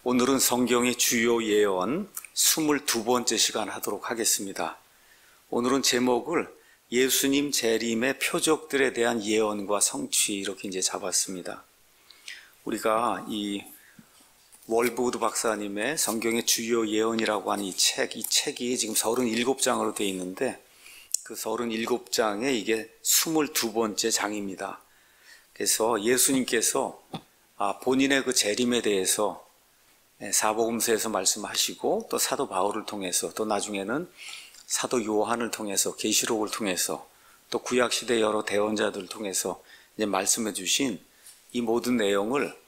오늘은 성경의 주요 예언 22번째 시간 하도록 하겠습니다. 오늘은 제목을 예수님 재림의 표적들에 대한 예언과 성취 이렇게 이제 잡았습니다. 우리가 이 월보드 박사님의 성경의 주요 예언이라고 하는 이 책이 지금 37장으로 되어 있는데 그 37장에 이게 22번째 장입니다. 그래서 예수님께서 본인의 그 재림에 대해서 사복음서에서 말씀하시고 또 사도 바울을 통해서 또 나중에는 사도 요한을 통해서 계시록을 통해서 또 구약시대 여러 대언자들을 통해서 이제 말씀해 주신 이 모든 내용을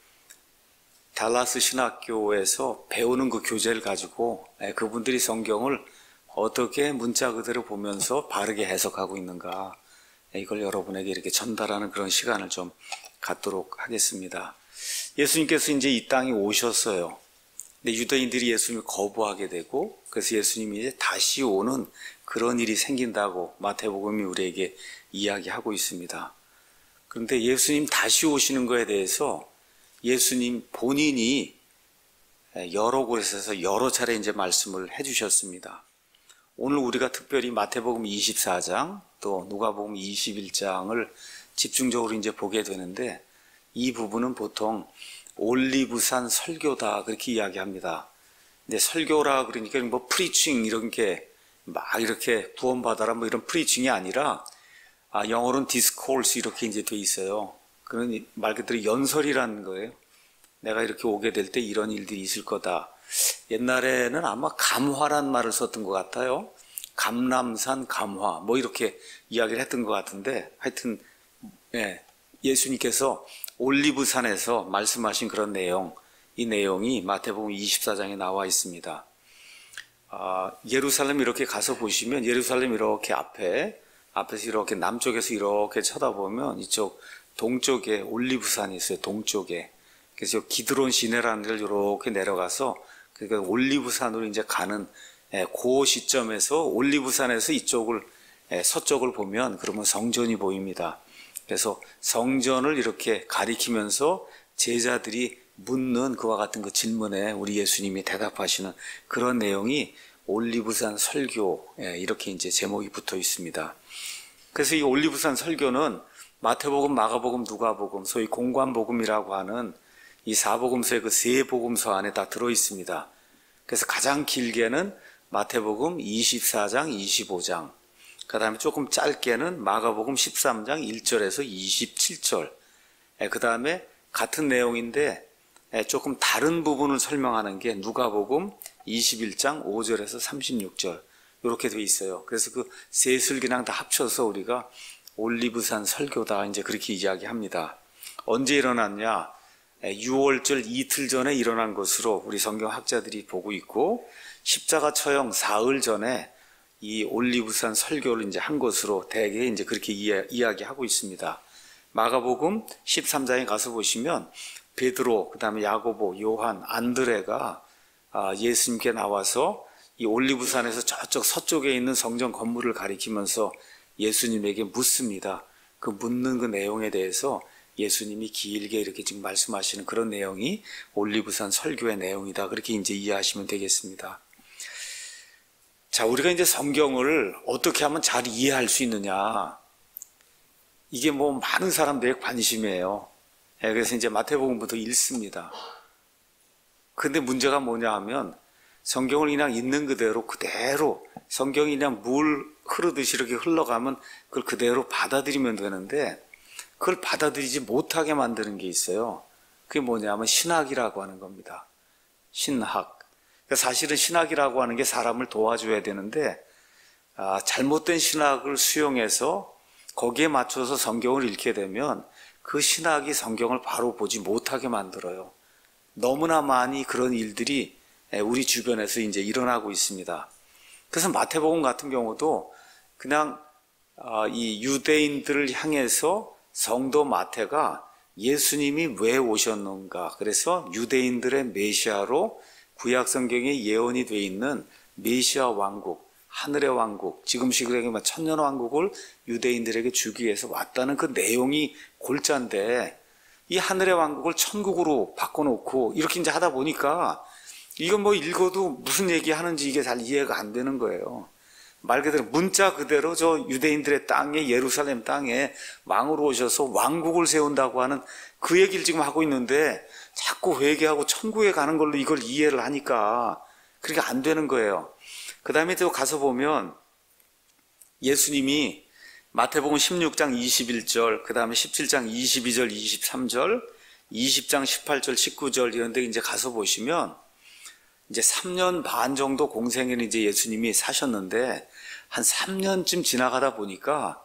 달라스 신학교에서 배우는 그 교재를 가지고 그분들이 성경을 어떻게 문자 그대로 보면서 바르게 해석하고 있는가 이걸 여러분에게 이렇게 전달하는 그런 시간을 좀 갖도록 하겠습니다. 예수님께서 이제 이 땅에 오셨어요. 근데 유대인들이 예수님을 거부하게 되고 그래서 예수님이 이제 다시 오는 그런 일이 생긴다고 마태복음이 우리에게 이야기하고 있습니다. 그런데 예수님 다시 오시는 거에 대해서 예수님 본인이 여러 곳에서 여러 차례 이제 말씀을 해주셨습니다. 오늘 우리가 특별히 마태복음 24장 또 누가복음 21장을 집중적으로 이제 보게 되는데 이 부분은 보통 올리브산 설교다 그렇게 이야기합니다. 근데 설교라 그러니까 뭐 프리칭 이런 게 막 이렇게 구원받아라 뭐 이런 프리칭이 아니라 영어로는 디스코스 이렇게 이제 돼 있어요. 그런 말 그대로 연설이라는 거예요. 내가 이렇게 오게 될 때 이런 일들이 있을 거다. 옛날에는 아마 감화란 말을 썼던 것 같아요. 감람산 감화 뭐 이렇게 이야기를 했던 것 같은데 하여튼 예수님께서 올리브산에서 말씀하신 그런 내용, 이 내용이 마태복음 24장에 나와 있습니다. 예루살렘 이렇게 가서 보시면 예루살렘 이렇게 앞에서 이렇게 남쪽에서 이렇게 쳐다보면 이쪽 동쪽에 올리브산이 있어요. 동쪽에. 그래서 기드론 시내라는 데를 이렇게 내려가서 그러니까 올리브산으로 이제 가는 그 시점에서 올리브산에서 이쪽을 서쪽을 보면 그러면 성전이 보입니다. 그래서 성전을 이렇게 가리키면서 제자들이 묻는 그와 같은 그 질문에 우리 예수님이 대답하시는 그런 내용이 올리브산 설교 이렇게 이제 제목이 붙어 있습니다. 그래서 이 올리브산 설교는 마태복음, 마가복음, 누가복음, 소위 공관복음이라고 하는 이 사복음서의 그 세 복음서 안에 다 들어 있습니다. 그래서 가장 길게는 마태복음 24장, 25장, 그 다음에 조금 짧게는 마가복음 13장 1절에서 27절, 그 다음에 같은 내용인데 조금 다른 부분을 설명하는 게 누가복음 21장 5절에서 36절 이렇게 돼 있어요. 그래서 그 세 슬기랑 다 합쳐서 우리가 올리브산 설교다 이제 그렇게 이야기합니다. 언제 일어났냐? 6월절 이틀 전에 일어난 것으로 우리 성경학자들이 보고 있고 십자가 처형 사흘 전에 이 올리브산 설교를 이제 한 것으로 대개 이제 그렇게 이야기하고 있습니다. 마가복음 13장에 가서 보시면 베드로, 그 다음에 야고보, 요한, 안드레가 예수님께 나와서 이 올리브산에서 저쪽 서쪽에 있는 성전 건물을 가리키면서 예수님에게 묻습니다. 그 묻는 그 내용에 대해서 예수님이 길게 이렇게 지금 말씀하시는 그런 내용이 올리브산 설교의 내용이다. 그렇게 이제 이해하시면 되겠습니다. 자, 우리가 이제 성경을 어떻게 하면 잘 이해할 수 있느냐. 이게 뭐 많은 사람들의 관심이에요. 그래서 이제 마태복음부터 읽습니다. 근데 문제가 뭐냐 하면 성경을 그냥 있는 그대로 성경이 그냥 물 흐르듯이 이렇게 흘러가면 그걸 그대로 받아들이면 되는데 그걸 받아들이지 못하게 만드는 게 있어요. 그게 뭐냐면 신학이라고 하는 겁니다. 신학. 사실은 신학이라고 하는 게 사람을 도와줘야 되는데 잘못된 신학을 수용해서 거기에 맞춰서 성경을 읽게 되면 그 신학이 성경을 바로 보지 못하게 만들어요. 너무나 많이 그런 일들이 우리 주변에서 이제 일어나고 있습니다. 그래서 마태복음 같은 경우도 그냥 이 유대인들을 향해서 성도 마태가 예수님이 왜 오셨는가, 그래서 유대인들의 메시아로 구약 성경에 예언이 되어 있는 메시아 왕국, 하늘의 왕국, 지금식으로 천년 왕국을 유대인들에게 주기 위해서 왔다는 그 내용이 골자인데 이 하늘의 왕국을 천국으로 바꿔놓고 이렇게 이제 하다 보니까 이건 뭐 읽어도 무슨 얘기 하는지 이게 잘 이해가 안 되는 거예요. 말 그대로 문자 그대로 저 유대인들의 땅에, 예루살렘 땅에 왕으로 오셔서 왕국을 세운다고 하는 그 얘기를 지금 하고 있는데 자꾸 회개하고 천국에 가는 걸로 이걸 이해를 하니까 그렇게 안 되는 거예요. 그 다음에 또 가서 보면 예수님이 마태복음 16장 21절, 그 다음에 17장 22절, 23절, 20장 18절, 19절 이런 데 이제 가서 보시면 이제 3년 반 정도 공생애를 이제 예수님이 사셨는데 한 3년쯤 지나가다 보니까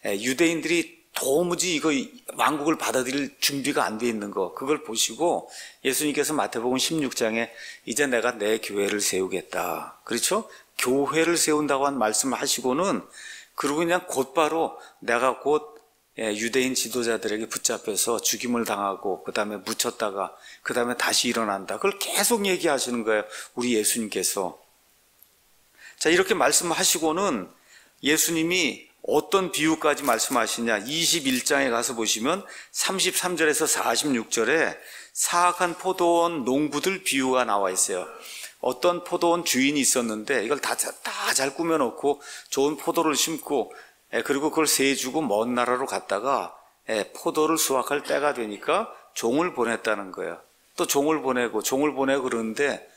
유대인들이 도무지 이거 왕국을 받아들일 준비가 안 돼 있는 거, 그걸 보시고 예수님께서 마태복음 16장에 이제 내가 내 교회를 세우겠다. 그렇죠? 교회를 세운다고 한 말씀을 하시고는 그러고 그냥 곧바로 내가 곧 유대인 지도자들에게 붙잡혀서 죽임을 당하고 그 다음에 묻혔다가 그 다음에 다시 일어난다. 그걸 계속 얘기하시는 거예요. 우리 예수님께서. 자, 이렇게 말씀하시고는 예수님이 어떤 비유까지 말씀하시냐. 21장에 가서 보시면 33절에서 46절에 사악한 포도원 농부들 비유가 나와 있어요. 어떤 포도원 주인이 있었는데 이걸 다 잘 꾸며놓고 좋은 포도를 심고 그리고 그걸 세주고 먼 나라로 갔다가 포도를 수확할 때가 되니까 종을 보냈다는 거예요. 또 종을 보내고 그러는데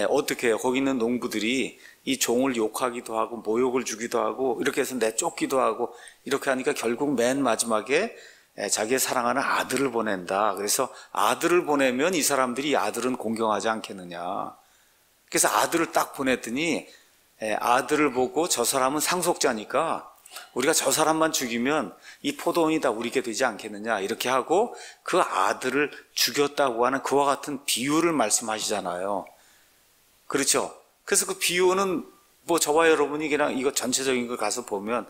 어떻게 해요? 거기 있는 농부들이 이 종을 욕하기도 하고 모욕을 주기도 하고 이렇게 해서 내쫓기도 하고 이렇게 하니까 결국 맨 마지막에 자기의 사랑하는 아들을 보낸다. 그래서 아들을 보내면 이 사람들이 아들은 공경하지 않겠느냐. 그래서 아들을 딱 보냈더니 아들을 보고 저 사람은 상속자니까 우리가 저 사람만 죽이면 이 포도원이 다 우리게 되지 않겠느냐 이렇게 하고 그 아들을 죽였다고 하는 그와 같은 비유를 말씀하시잖아요. 그렇죠? 그래서 그 비유는 뭐 저와 여러분이 그냥 이거 전체적인 걸 가서 보면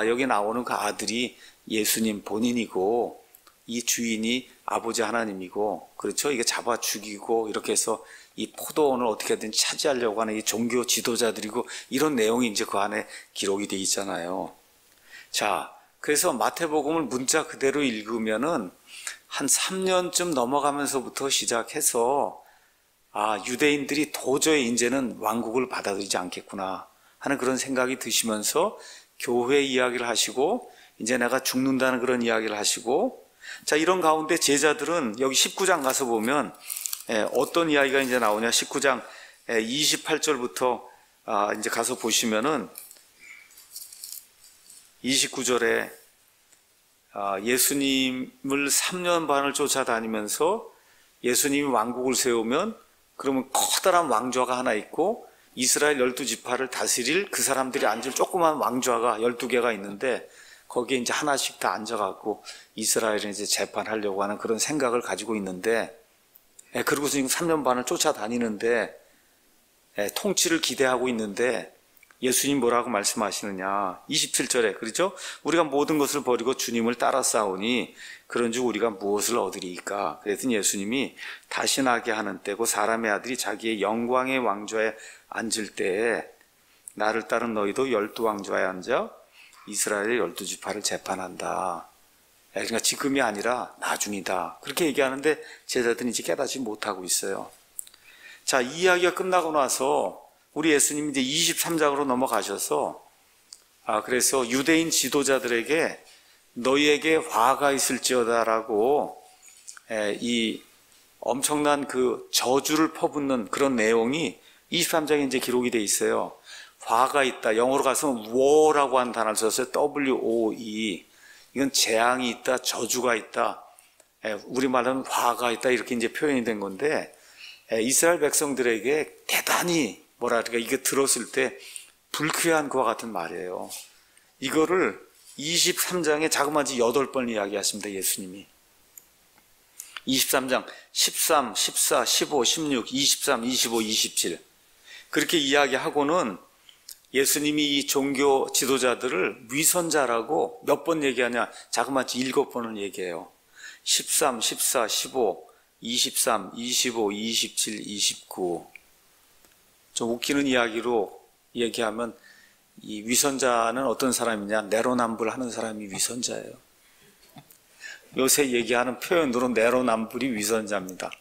여기 나오는 그 아들이 예수님 본인이고 이 주인이 아버지 하나님이고 그렇죠? 이게 잡아 죽이고 이렇게 해서 이 포도원을 어떻게든 차지하려고 하는 이 종교 지도자들이고 이런 내용이 이제 그 안에 기록이 돼 있잖아요. 자, 그래서 마태복음을 문자 그대로 읽으면은 한 3년쯤 넘어가면서부터 시작해서 유대인들이 도저히 이제는 왕국을 받아들이지 않겠구나 하는 그런 생각이 드시면서 교회 이야기를 하시고 이제 내가 죽는다는 그런 이야기를 하시고 자, 이런 가운데 제자들은 여기 19장 가서 보면 어떤 이야기가 이제 나오냐. 19장 28절부터 이제 가서 보시면은 29절에 예수님을 3년 반을 쫓아다니면서 예수님이 왕국을 세우면 그러면 커다란 왕좌가 하나 있고 이스라엘 12지파를 다스릴 그 사람들이 앉을 조그만 왕좌가 12개가 있는데 거기에 이제 하나씩 다 앉아갖고 이스라엘을 이제 재판하려고 하는 그런 생각을 가지고 있는데 그리고서 지금 3년 반을 쫓아다니는데 통치를 기대하고 있는데 예수님 뭐라고 말씀하시느냐. 27절에 그렇죠? 우리가 모든 것을 버리고 주님을 따라 싸우니 그런즉 우리가 무엇을 얻으리이까. 그랬더니 예수님이 다시 나게 하는 때고 사람의 아들이 자기의 영광의 왕좌에 앉을 때에 나를 따른 너희도 12왕좌에 앉아 이스라엘의 12지파를 재판한다. 그러니까 지금이 아니라 나중이다. 그렇게 얘기하는데 제자들은 이제 깨닫지 못하고 있어요. 자, 이 이야기가 끝나고 나서 우리 예수님이 이제 23장으로 넘어가셔서 그래서 유대인 지도자들에게 너희에게 화가 있을지어다라고 이 엄청난 그 저주를 퍼붓는 그런 내용이 23장에 이제 기록이 돼 있어요. 화가 있다. 영어로 가서 war라고 하는 단어를 썼어요. W-O-E. 이건 재앙이 있다, 저주가 있다, 우리말로는 화가 있다 이렇게 이제 표현이 된 건데 이스라엘 백성들에게 대단히 뭐랄까 이게 들었을 때 불쾌한 것과 같은 말이에요. 이거를 23장에 자그마치 8번 이야기하십니다. 예수님이 23장 13, 14, 15, 16, 23, 25, 27 그렇게 이야기하고는 예수님이 이 종교 지도자들을 위선자라고 몇 번 얘기하냐. 자그마치 7번을 얘기해요. 13, 14, 15, 23, 25, 27, 29 좀 웃기는 이야기로 얘기하면 이 위선자는 어떤 사람이냐. 내로남불 하는 사람이 위선자예요. 요새 얘기하는 표현으로 내로남불이 위선자입니다.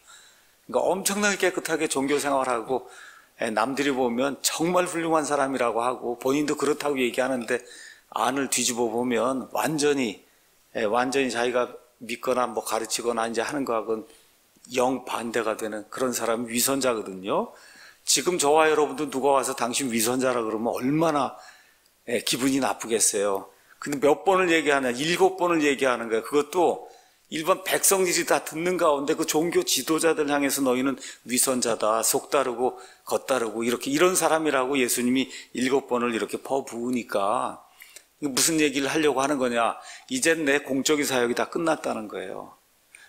그러니까 엄청나게 깨끗하게 종교 생활하고 남들이 보면 정말 훌륭한 사람이라고 하고 본인도 그렇다고 얘기하는데 안을 뒤집어 보면 완전히 자기가 믿거나 뭐 가르치거나 이제 하는 거하고는 영 반대가 되는 그런 사람이 위선자거든요. 지금 저와 여러분도 누가 와서 당신 위선자라 그러면 얼마나 기분이 나쁘겠어요. 근데 몇 번을 얘기하냐? 7번을 얘기하는 거예요. 그것도 일반 백성들이 다 듣는 가운데 그 종교 지도자들 향해서 너희는 위선자다, 속다르고 겉다르고 이런 사람이라고 예수님이 7번을 이렇게 퍼부으니까 무슨 얘기를 하려고 하는 거냐? 이젠 내 공적인 사역이 다 끝났다는 거예요.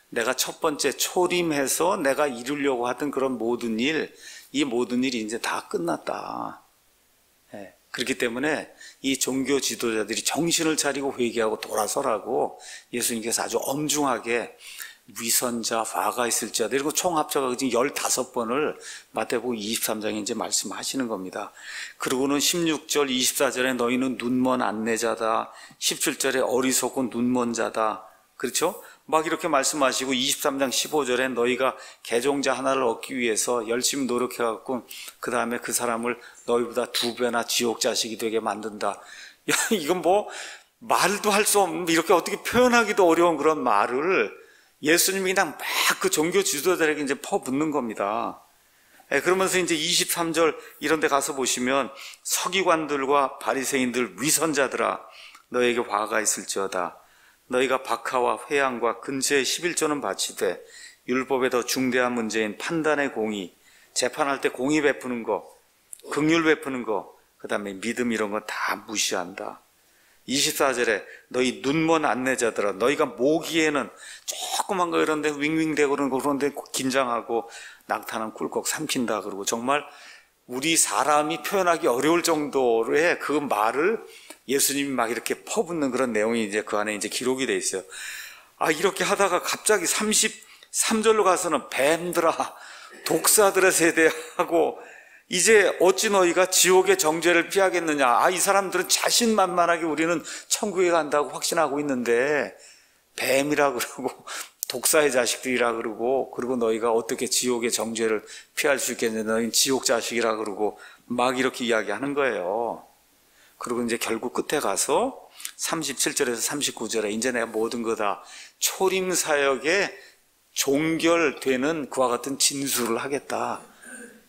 내가 첫 번째 초림해서 내가 이루려고 하던 그런 모든 일, 이 모든 일이 이제 다 끝났다. 그렇기 때문에 이 종교 지도자들이 정신을 차리고 회개하고 돌아서라고 예수님께서 아주 엄중하게 위선자, 화가 있을지어다 이런 거 총 합쳐서 15번을 마태복음 23장에 이제 말씀하시는 겁니다. 그리고는 16절, 24절에 너희는 눈먼 안내자다. 17절에 어리석은 눈먼 자다. 그렇죠? 막 이렇게 말씀하시고 23장 15절에 너희가 개종자 하나를 얻기 위해서 열심히 노력해갖고 그 다음에 그 사람을 너희보다 2배나 지옥 자식이 되게 만든다. 야, 이건 뭐 말도 할 수 없는 이렇게 어떻게 표현하기도 어려운 그런 말을 예수님이 그냥 막 그 종교 지도자들에게 이제 퍼붓는 겁니다. 그러면서 이제 23절 이런 데 가서 보시면 서기관들과 바리새인들 위선자들아 너에게 화가 있을지어다. 너희가 박하와 회양과 근처의 11조는 바치되 율법에 더 중대한 문제인 판단의 공의, 재판할 때 공의 베푸는 거, 긍휼 베푸는 거, 그 다음에 믿음 이런 거 다 무시한다. 24절에 너희 눈먼 안내자들아 너희가 모기에는 조그만 거 이런데 윙윙대고 그런데 긴장하고 낙타는 꿀꺽 삼킨다. 그러고 정말 우리 사람이 표현하기 어려울 정도의 그 말을 예수님이 막 이렇게 퍼붓는 그런 내용이 이제 그 안에 이제 기록이 돼 있어요. 이렇게 하다가 갑자기 33절로 가서는 뱀들아, 독사들의 세대하고 이제 어찌 너희가 지옥의 정죄를 피하겠느냐. 이 사람들은 자신만만하게 우리는 천국에 간다고 확신하고 있는데 뱀이라 그러고 독사의 자식들이라 그러고 그리고 너희가 어떻게 지옥의 정죄를 피할 수 있겠느냐. 너희는 지옥 자식이라 그러고 막 이렇게 이야기하는 거예요. 그리고 이제 결국 끝에 가서 37절에서 39절에 이제 내가 모든 거 다 초림 사역에 종결되는 그와 같은 진술을 하겠다.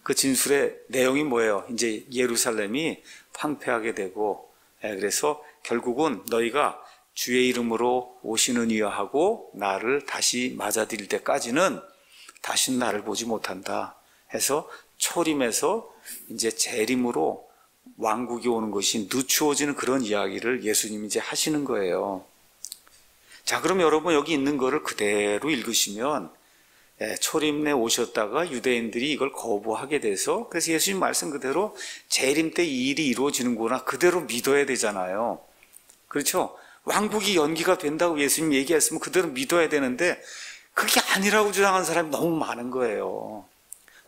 그 진술의 내용이 뭐예요? 이제 예루살렘이 황폐하게 되고 그래서 결국은 너희가 주의 이름으로 오시는 이여 하고 나를 다시 맞아들일 때까지는 다시는 나를 보지 못한다 해서 초림에서 이제 재림으로 왕국이 오는 것이 늦추어지는 그런 이야기를 예수님이 이제 하시는 거예요. 자, 그럼 여러분 여기 있는 거를 그대로 읽으시면 초림에 오셨다가 유대인들이 이걸 거부하게 돼서 그래서 예수님 말씀 그대로 재림 때 이 일이 이루어지는구나 그대로 믿어야 되잖아요. 그렇죠? 왕국이 연기가 된다고 예수님 얘기했으면 그대로 믿어야 되는데 그게 아니라고 주장하는 사람이 너무 많은 거예요.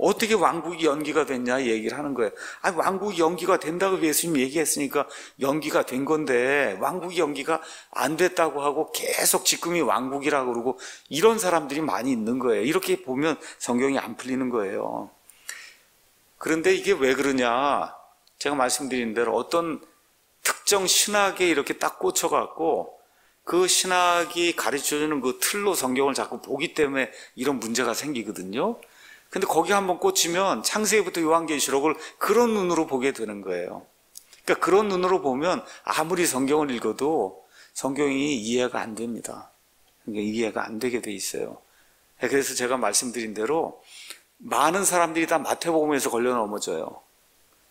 어떻게 왕국이 연기가 됐냐 얘기를 하는 거예요. 왕국이 연기가 된다고 예수님이 얘기했으니까 연기가 된 건데 왕국이 연기가 안 됐다고 하고 계속 지금이 왕국이라고 그러고 이런 사람들이 많이 있는 거예요. 이렇게 보면 성경이 안 풀리는 거예요. 그런데 이게 왜 그러냐? 제가 말씀드린 대로 어떤 특정 신학에 이렇게 딱 꽂혀갖고 그 신학이 가르쳐주는 그 틀로 성경을 자꾸 보기 때문에 이런 문제가 생기거든요. 근데 거기 한번 꽂히면 창세기부터 요한계시록을 그런 눈으로 보게 되는 거예요. 그러니까 그런 눈으로 보면 아무리 성경을 읽어도 성경이 이해가 안 됩니다. 그러니까 이해가 안 되게 돼 있어요. 그래서 제가 말씀드린 대로 많은 사람들이 다 마태복음에서 걸려 넘어져요.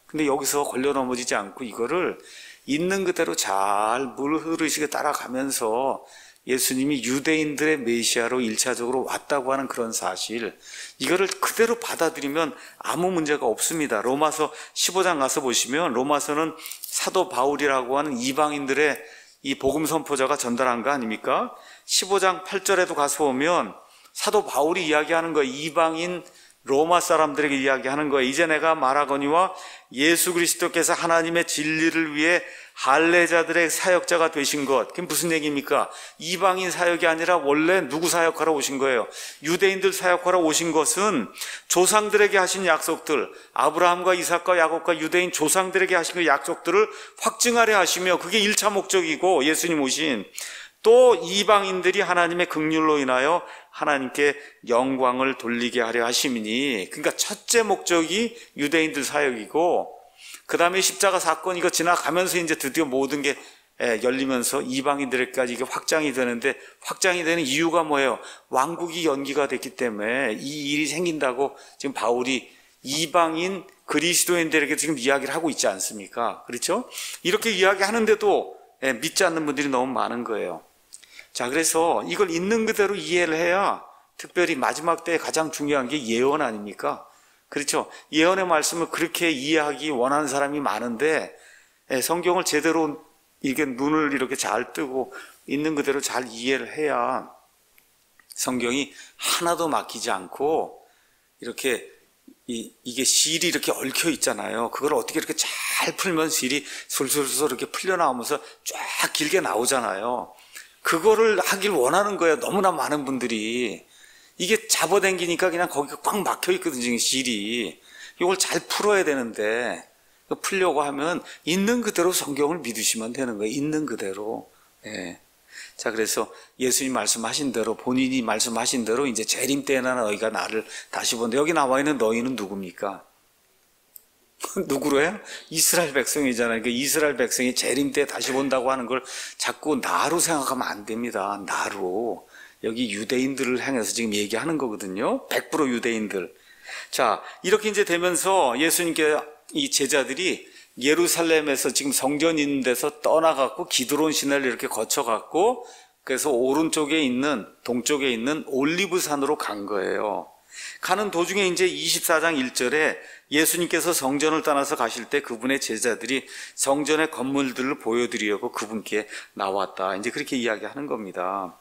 근데 여기서 걸려 넘어지지 않고 이거를 있는 그대로 잘 물 흐르시게 따라가면서 예수님이 유대인들의 메시아로 1차적으로 왔다고 하는 그런 사실, 이거를 그대로 받아들이면 아무 문제가 없습니다. 로마서 15장 가서 보시면 로마서는 사도 바울이라고 하는 이방인들의 이 복음 선포자가 전달한 거 아닙니까? 15장 8절에도 가서 보면 사도 바울이 이야기하는 거예요. 이방인 로마 사람들에게 이야기하는 거예요. 이제 내가 말하거니와 예수 그리스도께서 하나님의 진리를 위해 할례자들의 사역자가 되신 것. 그게 무슨 얘기입니까? 이방인 사역이 아니라 원래 누구 사역하러 오신 거예요? 유대인들 사역하러 오신 것은 조상들에게 하신 약속들, 아브라함과 이삭과 야곱과 유대인 조상들에게 하신 그 약속들을 확증하려 하시며, 그게 1차 목적이고, 예수님 오신 또 이방인들이 하나님의 긍휼로 인하여 하나님께 영광을 돌리게 하려 하심이니, 그러니까 첫째 목적이 유대인들 사역이고, 그 다음에 십자가 사건 이거 지나가면서 이제 드디어 모든 게 열리면서 이방인들에게까지 이게 확장이 되는데, 확장이 되는 이유가 뭐예요? 왕국이 연기가 됐기 때문에 이 일이 생긴다고 지금 바울이 이방인 그리스도인들에게 지금 이야기를 하고 있지 않습니까? 그렇죠? 이렇게 이야기하는데도 믿지 않는 분들이 너무 많은 거예요. 자, 그래서 이걸 있는 그대로 이해를 해야, 특별히 마지막 때에 가장 중요한 게 예언 아닙니까? 그렇죠? 예언의 말씀을 그렇게 이해하기 원하는 사람이 많은데, 성경을 제대로 이게 눈을 이렇게 잘 뜨고 있는 그대로 잘 이해를 해야 성경이 하나도 막히지 않고, 이렇게 이게 실이 이렇게 얽혀 있잖아요. 그걸 어떻게 이렇게 잘 풀면 실이 솔솔솔 이렇게 풀려나오면서 쫙 길게 나오잖아요. 그거를 하길 원하는 거예요. 너무나 많은 분들이. 이게 잡아당기니까 그냥 거기가 꽉 막혀 있거든요, 실이. 이걸 잘 풀어야 되는데, 풀려고 하면 있는 그대로 성경을 믿으시면 되는 거예요. 있는 그대로. 예. 자, 그래서 예수님 말씀하신 대로, 본인이 말씀하신 대로 이제 재림 때나 너희가 나를 다시 본다. 여기 나와 있는 너희는 누굽니까? 누구로요? 이스라엘 백성이잖아요. 그러니까 이스라엘 백성이 재림 때 다시 본다고 하는 걸 자꾸 나로 생각하면 안 됩니다. 나로. 여기 유대인들을 향해서 지금 얘기하는 거거든요. 100% 유대인들. 자, 이렇게 이제 되면서 예수님께 이 제자들이 예루살렘에서 지금 성전 있는 데서 떠나갖고 기드론 시내를 이렇게 거쳐갖고, 그래서 오른쪽에 있는, 동쪽에 있는 올리브산으로 간 거예요. 가는 도중에 이제 24장 1절에 예수님께서 성전을 떠나서 가실 때 그분의 제자들이 성전의 건물들을 보여드리려고 그분께 나왔다. 이제 그렇게 이야기하는 겁니다.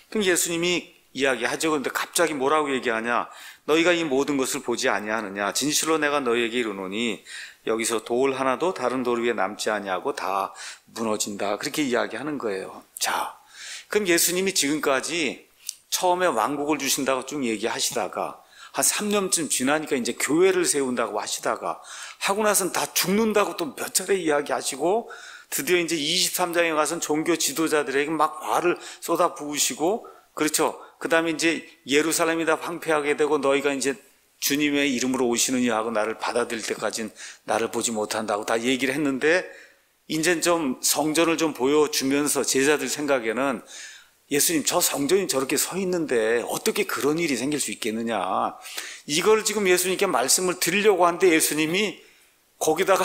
그럼 예수님이 이야기하죠. 그런데 갑자기 뭐라고 얘기하냐? 너희가 이 모든 것을 보지 아니하느냐? 진실로 내가 너희에게 이르노니 여기서 돌 하나도 다른 돌 위에 남지 아니하고 다 무너진다. 그렇게 이야기하는 거예요. 자, 그럼 예수님이 지금까지 처음에 왕국을 주신다고 쭉 얘기하시다가 한 3년쯤 지나니까 이제 교회를 세운다고 하시다가 하고 나서는 다 죽는다고 또 몇 차례 이야기하시고, 드디어 이제 23장에 가서는 종교 지도자들에게 막 화를 쏟아 부으시고, 그렇죠? 그 다음에 이제 예루살렘이 다 황폐하게 되고 너희가 이제 주님의 이름으로 오시느냐 하고 나를 받아들일 때까지는 나를 보지 못한다고 다 얘기를 했는데, 이제 좀 성전을 좀 보여주면서 제자들 생각에는 예수님, 저 성전이 저렇게 서 있는데 어떻게 그런 일이 생길 수 있겠느냐. 이걸 지금 예수님께 말씀을 드리려고 하는데 예수님이 거기다가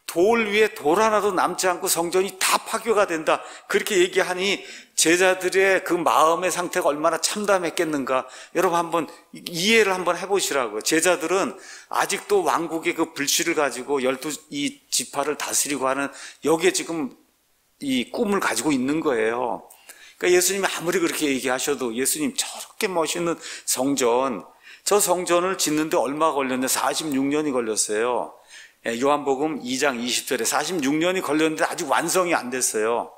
돌 위에 돌 하나도 남지 않고 성전이 다 파괴가 된다. 그렇게 얘기하니 제자들의 그 마음의 상태가 얼마나 참담했겠는가. 여러분 한번 이해를 한번 해보시라고요. 제자들은 아직도 왕국의 그 불씨를 가지고 12이 지파를 다스리고 하는 여기에 지금 이 꿈을 가지고 있는 거예요. 그러니까 예수님이 아무리 그렇게 얘기하셔도 예수님 저렇게 멋있는 성전, 저 성전을 짓는데 얼마 걸렸냐? 46년이 걸렸어요. 요한복음 2장 20절에 46년이 걸렸는데 아직 완성이 안 됐어요.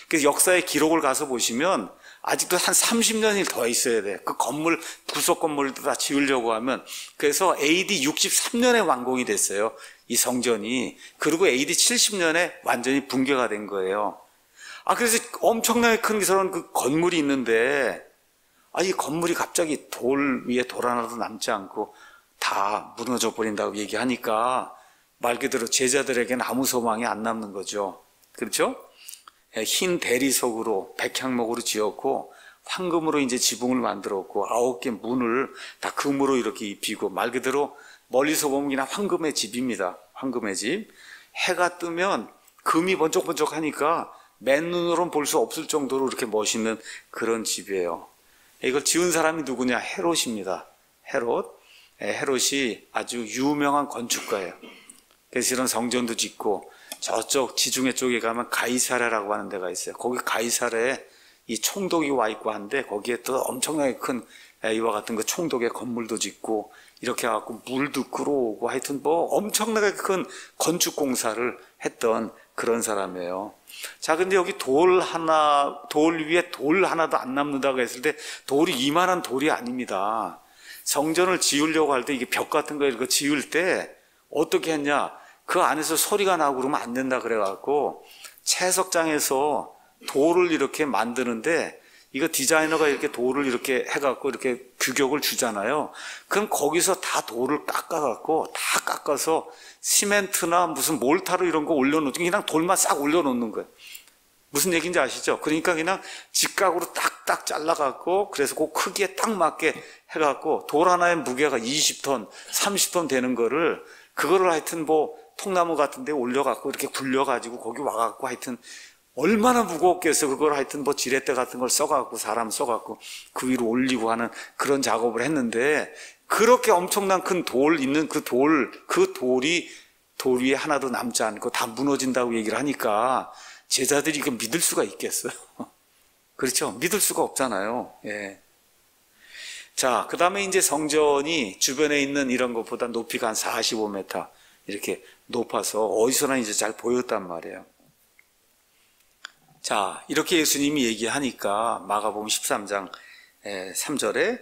그래서 역사의 기록을 가서 보시면 아직도 한 30년이 더 있어야 돼. 그 건물, 구석 건물도 다 지으려고 하면. 그래서 AD 63년에 완공이 됐어요. 이 성전이. 그리고 AD 70년에 완전히 붕괴가 된 거예요. 그래서 엄청나게 큰 저런 그 건물이 있는데, 이 건물이 갑자기 돌 위에 돌 하나도 남지 않고 다 무너져 버린다고 얘기하니까 말 그대로 제자들에게는 아무 소망이 안 남는 거죠. 그렇죠? 흰 대리석으로 백향목으로 지었고 황금으로 이제 지붕을 만들었고 9개 문을 다 금으로 이렇게 입히고, 말 그대로 멀리서 보면 그냥 황금의 집입니다. 황금의 집. 해가 뜨면 금이 번쩍번쩍하니까 맨눈으로는 볼 수 없을 정도로 이렇게 멋있는 그런 집이에요. 이걸 지은 사람이 누구냐? 헤롯입니다. 헤롯. 헤롯이 아주 유명한 건축가예요. 그래서 이런 성전도 짓고, 저쪽 지중해 쪽에 가면 가이사랴라고 하는 데가 있어요. 거기 가이사랴에 이 총독이 와 있고 한데 거기에 또 엄청나게 큰 이와 같은 그 총독의 건물도 짓고 이렇게 해갖고 물도 끌어오고 하여튼 뭐 엄청나게 큰 건축 공사를 했던 그런 사람이에요. 자, 근데 여기 돌 위에 돌 하나도 안 남는다고 했을 때 돌이 이만한 돌이 아닙니다. 성전을 지으려고 할 때 이게 벽 같은 거 이렇게 지을 때 어떻게 했냐? 그 안에서 소리가 나고 그러면 안 된다 그래갖고 채석장에서 돌을 이렇게 만드는데 이거 디자이너가 이렇게 돌을 이렇게 해갖고 이렇게 규격을 주잖아요. 그럼 거기서 다 돌을 깎아갖고 다 깎아서 시멘트나 무슨 몰타로 이런 거 올려놓는, 그냥 돌만 싹 올려놓는 거예요. 무슨 얘기인지 아시죠? 그러니까 그냥 직각으로 딱딱 잘라갖고 그래서 그 크기에 딱 맞게 해갖고 돌 하나의 무게가 20톤, 30톤 되는 거를 그거를 하여튼 뭐 통나무 같은 데 올려갖고 이렇게 굴려가지고 거기 와갖고 하여튼 얼마나 무겁겠어. 그걸 하여튼 뭐 지렛대 같은 걸 써갖고 사람 써갖고 그 위로 올리고 하는 그런 작업을 했는데 그렇게 엄청난 큰 돌 있는 그 돌이 돌 위에 하나도 남지 않고 다 무너진다고 얘기를 하니까 제자들이 이거 믿을 수가 있겠어요? 그렇죠? 믿을 수가 없잖아요. 예. 자, 그 다음에 이제 성전이 주변에 있는 이런 것보다 높이가 한 45m 이렇게 높아서 어디서나 이제 잘 보였단 말이에요. 자, 이렇게 예수님이 얘기하니까 마가복음 13장 3절에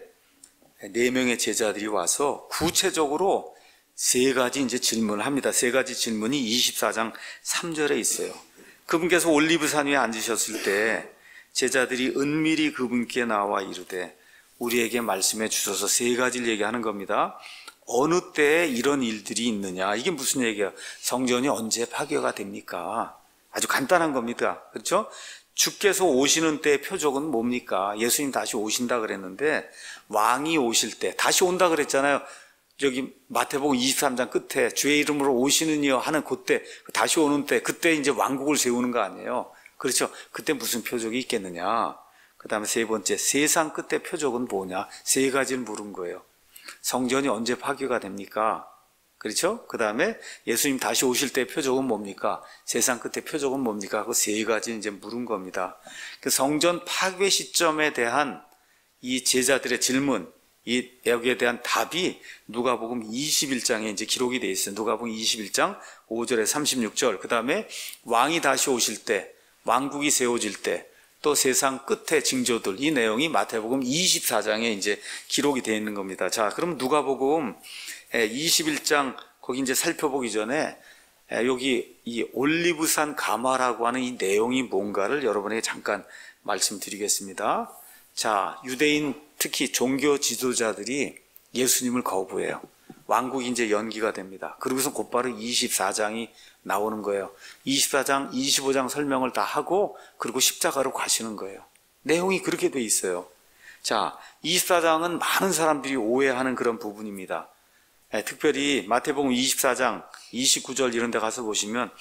4명의 제자들이 와서 구체적으로 3가지 이제 질문을 합니다. 3가지 질문이 24장 3절에 있어요. 그분께서 올리브산 위에 앉으셨을 때 제자들이 은밀히 그분께 나와 이르되 우리에게 말씀해 주셔서 3가지를 얘기하는 겁니다. 어느 때에 이런 일들이 있느냐? 이게 무슨 얘기야? 성전이 언제 파괴가 됩니까? 아주 간단한 겁니다. 그렇죠? 주께서 오시는 때의 표적은 뭡니까? 예수님 다시 오신다 그랬는데 왕이 오실 때 다시 온다 그랬잖아요. 저기 마태복음 23장 끝에 주의 이름으로 오시는 이여 하는 그때 다시 오는 때 그때 이제 왕국을 세우는 거 아니에요. 그렇죠? 그때 무슨 표적이 있겠느냐? 그 다음에 3번째, 세상 끝에 표적은 뭐냐? 3가지를 물은 거예요. 성전이 언제 파괴가 됩니까? 그렇죠? 그 다음에 예수님 다시 오실 때 표적은 뭡니까? 세상 끝에 표적은 뭡니까? 그 3가지 이제 물은 겁니다. 그 성전 파괴 시점에 대한 이 제자들의 질문, 여기에 대한 답이 누가복음 21장에 이제 기록이 되어 있어요. 누가복음 21장 5절에 36절. 그 다음에 왕이 다시 오실 때, 왕국이 세워질 때, 또 세상 끝의 징조들, 이 내용이 마태복음 24장에 이제 기록이 되어 있는 겁니다. 자, 그럼 누가복음 21장 거기 이제 살펴보기 전에 여기 이 올리브산 가마라고 하는 이 내용이 뭔가를 여러분에게 잠깐 말씀드리겠습니다. 자, 유대인 특히 종교 지도자들이 예수님을 거부해요. 왕국이 이제 연기가 됩니다. 그러고서 곧바로 24장이 나오는 거예요. 24장, 25장 설명을 다 하고 그리고 십자가로 가시는 거예요. 내용이 그렇게 돼 있어요. 자, 24장은 많은 사람들이 오해하는 그런 부분입니다. 특별히 마태복음 24장 29절 이런 데 가서 보시면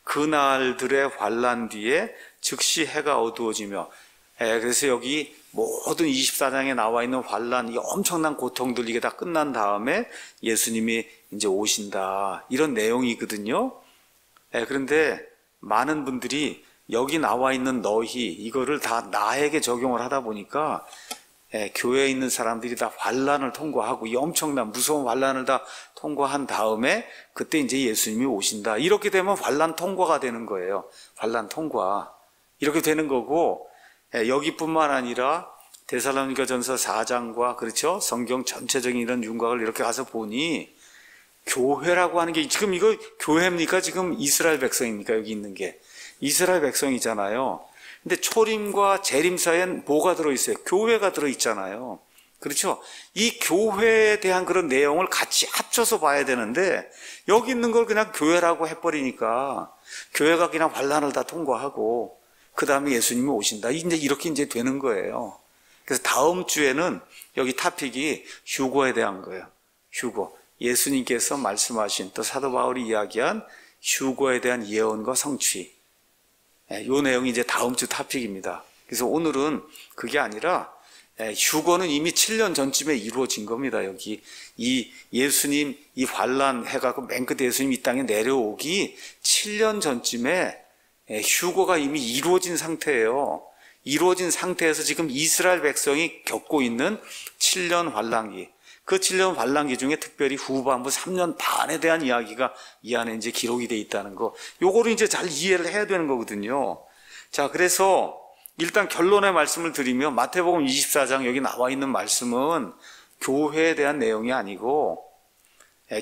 그날들의 환난 뒤에 즉시 해가 어두워지며 그래서 여기 모든 24장에 나와 있는 환난, 이 엄청난 고통들 이게 다 끝난 다음에 예수님이 이제 오신다 이런 내용이거든요. 그런데 많은 분들이 여기 나와 있는 너희 이거를 다 나에게 적용을 하다 보니까 교회에 있는 사람들이 다 환난을 통과하고 이 엄청난 무서운 환난을 다 통과한 다음에 그때 이제 예수님이 오신다. 이렇게 되면 환난 통과가 되는 거예요. 환난 통과. 이렇게 되는 거고 여기뿐만 아니라 데살로니가전서 4장과 그렇죠? 성경 전체적인 이런 윤곽을 이렇게 가서 보니 교회라고 하는 게 지금 이거 교회입니까? 지금 이스라엘 백성입니까? 여기 있는 게 이스라엘 백성이잖아요. 근데 초림과 재림 사이엔 뭐가 들어있어요? 교회가 들어있잖아요. 그렇죠? 이 교회에 대한 그런 내용을 같이 합쳐서 봐야 되는데 여기 있는 걸 그냥 교회라고 해버리니까 교회가 그냥 환난을 다 통과하고 그 다음에 예수님이 오신다. 이제 이렇게 이제 되는 거예요. 그래서 다음 주에는 여기 타픽이 휴거에 대한 거예요. 휴거. 예수님께서 말씀하신 또 사도 바울이 이야기한 휴거에 대한 예언과 성취. 이 내용이 이제 다음 주 타픽입니다. 그래서 오늘은 그게 아니라 휴거는 이미 7년 전쯤에 이루어진 겁니다. 여기 이 예수님 이 환난 해가고 맨 끝에 예수님 이 땅에 내려오기 7년 전쯤에 휴거가 이미 이루어진 상태예요. 이루어진 상태에서 지금 이스라엘 백성이 겪고 있는 7년 환난기. 그 7년 반란기 중에 특별히 후반부 3년 반에 대한 이야기가 이 안에 이제 기록이 돼 있다는 거. 요거를 이제 잘 이해를 해야 되는 거거든요. 자, 그래서 일단 결론의 말씀을 드리면 마태복음 24장 여기 나와 있는 말씀은 교회에 대한 내용이 아니고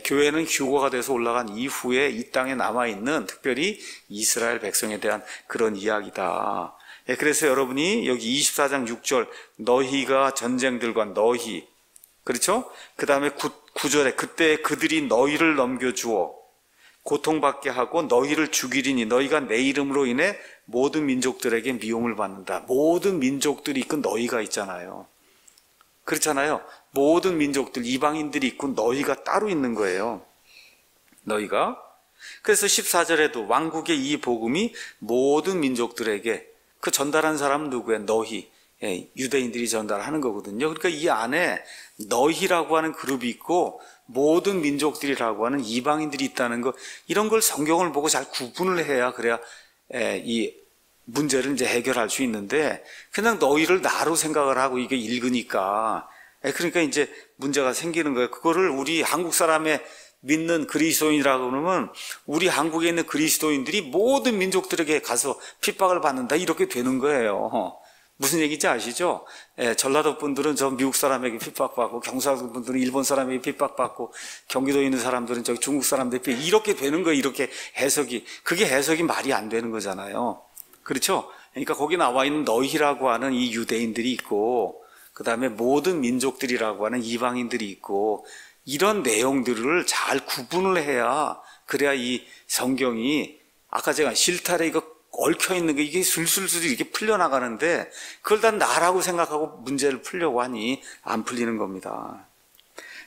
교회는 휴거가 돼서 올라간 이후에 이 땅에 남아있는 특별히 이스라엘 백성에 대한 그런 이야기다. 그래서 여러분이 여기 24장 6절 너희가 전쟁들과 너희 그렇죠? 그 다음에 9절에 그때 그들이 너희를 넘겨주어 고통받게 하고 너희를 죽이리니 너희가 내 이름으로 인해 모든 민족들에게 미움을 받는다. 모든 민족들이 있고 너희가 있잖아요. 그렇잖아요. 모든 민족들, 이방인들이 있고 너희가 따로 있는 거예요. 너희가. 그래서 14절에도 왕국의 이 복음이 모든 민족들에게 그 전달한 사람은 누구예요? 너희. 유대인들이 전달하는 거거든요. 그러니까 이 안에 너희라고 하는 그룹이 있고 모든 민족들이라고 하는 이방인들이 있다는 거, 이런 걸 성경을 보고 잘 구분을 해야 그래야 이 문제를 이제 해결할 수 있는데 그냥 너희를 나로 생각을 하고 이게 읽으니까 그러니까 이제 문제가 생기는 거예요. 그거를 우리 한국 사람의 믿는 그리스도인이라고 그러면 우리 한국에 있는 그리스도인들이 모든 민족들에게 가서 핍박을 받는다 이렇게 되는 거예요. 무슨 얘기인지 아시죠? 전라도 분들은 저 미국 사람에게 핍박받고 경상도 분들은 일본 사람에게 핍박받고 경기도에 있는 사람들은 저기 중국 사람들에게 이렇게 되는 거예요. 이렇게 해석이. 그게 해석이 말이 안 되는 거잖아요. 그렇죠? 그러니까 거기 나와 있는 너희라고 하는 이 유대인들이 있고 그 다음에 모든 민족들이라고 하는 이방인들이 있고 이런 내용들을 잘 구분을 해야 그래야 이 성경이 아까 제가 실타래 이거 얽혀있는 게 이게 술술술 이렇게 풀려나가는데 그걸 다 나라고 생각하고 문제를 풀려고 하니 안 풀리는 겁니다.